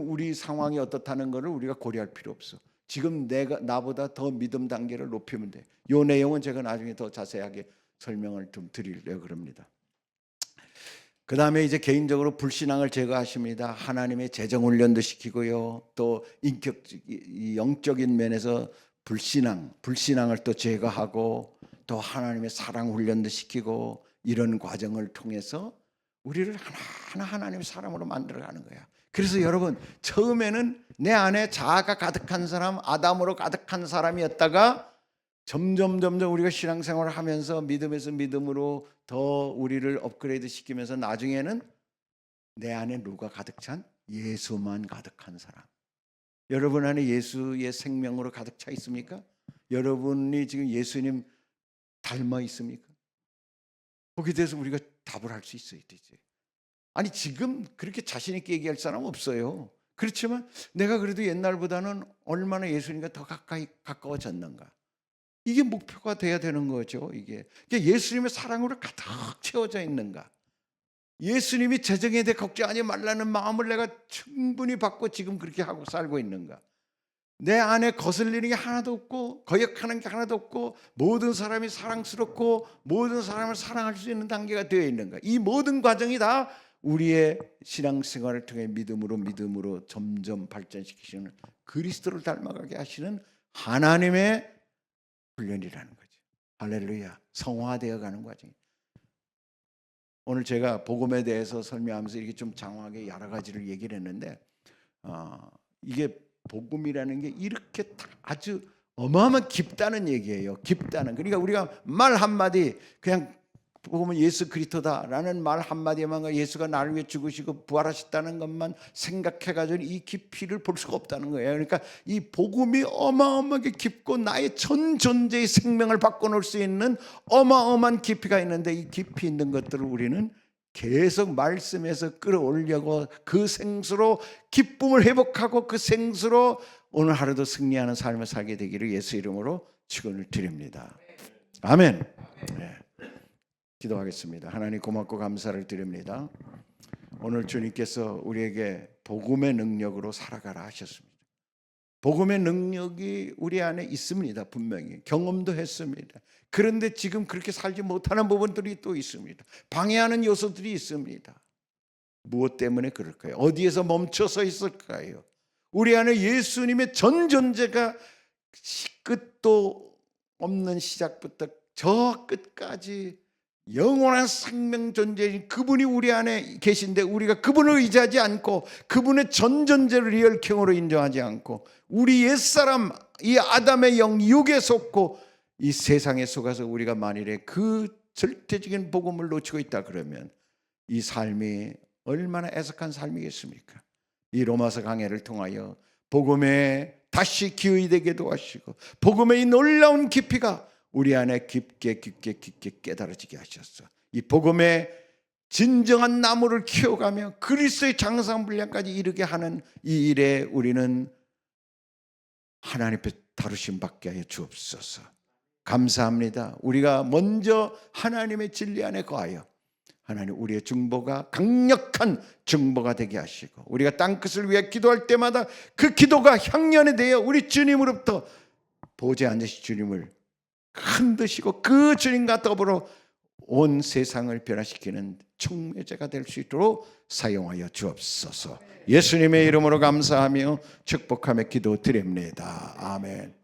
우리 상황이 어떻다는 것을 우리가 고려할 필요 없어. 지금 나보다 더 믿음 단계를 높이면 돼. 이 내용은 제가 나중에 더 자세하게 설명을 좀 드리려고 합니다. 그 다음에 이제 개인적으로 불신앙을 제거하십니다. 하나님의 재정 훈련도 시키고요. 또 영적인 면에서 불신앙을 또 제거하고, 또 하나님의 사랑 훈련도 시키고, 이런 과정을 통해서 우리를 하나하나 하나님의 사람으로 만들어가는 거야. 그래서 여러분, 처음에는 내 안에 자아가 가득한 사람, 아담으로 가득한 사람이었다가 점점 우리가 신앙생활을 하면서 믿음에서 믿음으로 더 우리를 업그레이드 시키면서 나중에는 내 안에 누가 가득 찬? 예수만 가득한 사람. 여러분 안에 예수의 생명으로 가득 차 있습니까? 여러분이 지금 예수님 닮아 있습니까? 거기에 대해서 우리가 답을 할 수 있어야 되지. 아니 지금 그렇게 자신 있게 얘기할 사람 없어요. 그렇지만 내가 그래도 옛날보다는 얼마나 예수님과 더 가까워졌는가. 이게 목표가 돼야 되는 거죠. 이게 예수님의 사랑으로 가득 채워져 있는가. 예수님이 재정에 대해 걱정하지 말라는 마음을 내가 충분히 받고 지금 그렇게 하고 살고 있는가. 내 안에 거슬리는 게 하나도 없고 거역하는 게 하나도 없고 모든 사람이 사랑스럽고 모든 사람을 사랑할 수 있는 단계가 되어 있는가. 이 모든 과정이 다 우리의 신앙생활을 통해 믿음으로 점점 발전시키시는, 그리스도를 닮아가게 하시는 하나님의 훈련이라는 거죠. 할렐루야. 성화되어 가는 과정이. 오늘 제가 복음에 대해서 설명하면서 이렇게 좀 장황하게 여러 가지를 얘기를 했는데, 이게 복음이라는 게 이렇게 아주 어마어마한 깊다는 얘기예요. 깊다는. 그러니까 우리가 말 한마디 그냥 복음은 예수 그리스도다라는 말 한마디만 예수가 나를 위해 죽으시고 부활하셨다는 것만 생각해가지고 이 깊이를 볼 수가 없다는 거예요. 그러니까 이 복음이 어마어마하게 깊고 나의 전 존재의 생명을 바꿔놓을 수 있는 어마어마한 깊이가 있는데, 이 깊이 있는 것들을 우리는 계속 말씀에서 끌어올려고 그 생수로 기쁨을 회복하고 그 생수로 오늘 하루도 승리하는 삶을 살게 되기를 예수 이름으로 축원을 드립니다. 아멘. 네. 기도하겠습니다. 하나님 고맙고 감사를 드립니다. 오늘 주님께서 우리에게 복음의 능력으로 살아가라 하셨습니다. 복음의 능력이 우리 안에 있습니다. 분명히 경험도 했습니다. 그런데 지금 그렇게 살지 못하는 부분들이 또 있습니다. 방해하는 요소들이 있습니다. 무엇 때문에 그럴까요? 어디에서 멈춰서 있을까요? 우리 안에 예수님의 전 존재가 끝도 없는 시작부터 저 끝까지 영원한 생명 존재인 그분이 우리 안에 계신데, 우리가 그분을 의지하지 않고 그분의 전 존재를 리얼킹으로 인정하지 않고 우리 옛사람 이 아담의 영 육에 속고 이 세상에 속아서 우리가 만일에 그 절대적인 복음을 놓치고 있다 그러면 이 삶이 얼마나 애석한 삶이겠습니까? 이 로마서 강해를 통하여 복음에 다시 기회이 되게 도와주시고 복음의 이 놀라운 깊이가 우리 안에 깊게 깨달아지게 하셨어. 이 복음의 진정한 나무를 키워가며 그리스도의 장성 분량까지 이르게 하는 이 일에 우리는 하나님 앞에 다루심 받게 하여 주옵소서. 감사합니다. 우리가 먼저 하나님의 진리 안에 거하여 하나님 우리의 중보가 강력한 중보가 되게 하시고, 우리가 땅끝을 위해 기도할 때마다 그 기도가 향연이 되어 우리 주님으로부터 보좌에 앉으신 주님을 흔드시고 그 주님과 더불어 온 세상을 변화시키는 촉매제가 될 수 있도록 사용하여 주옵소서. 예수님의 이름으로 감사하며 축복하며 기도드립니다. 아멘.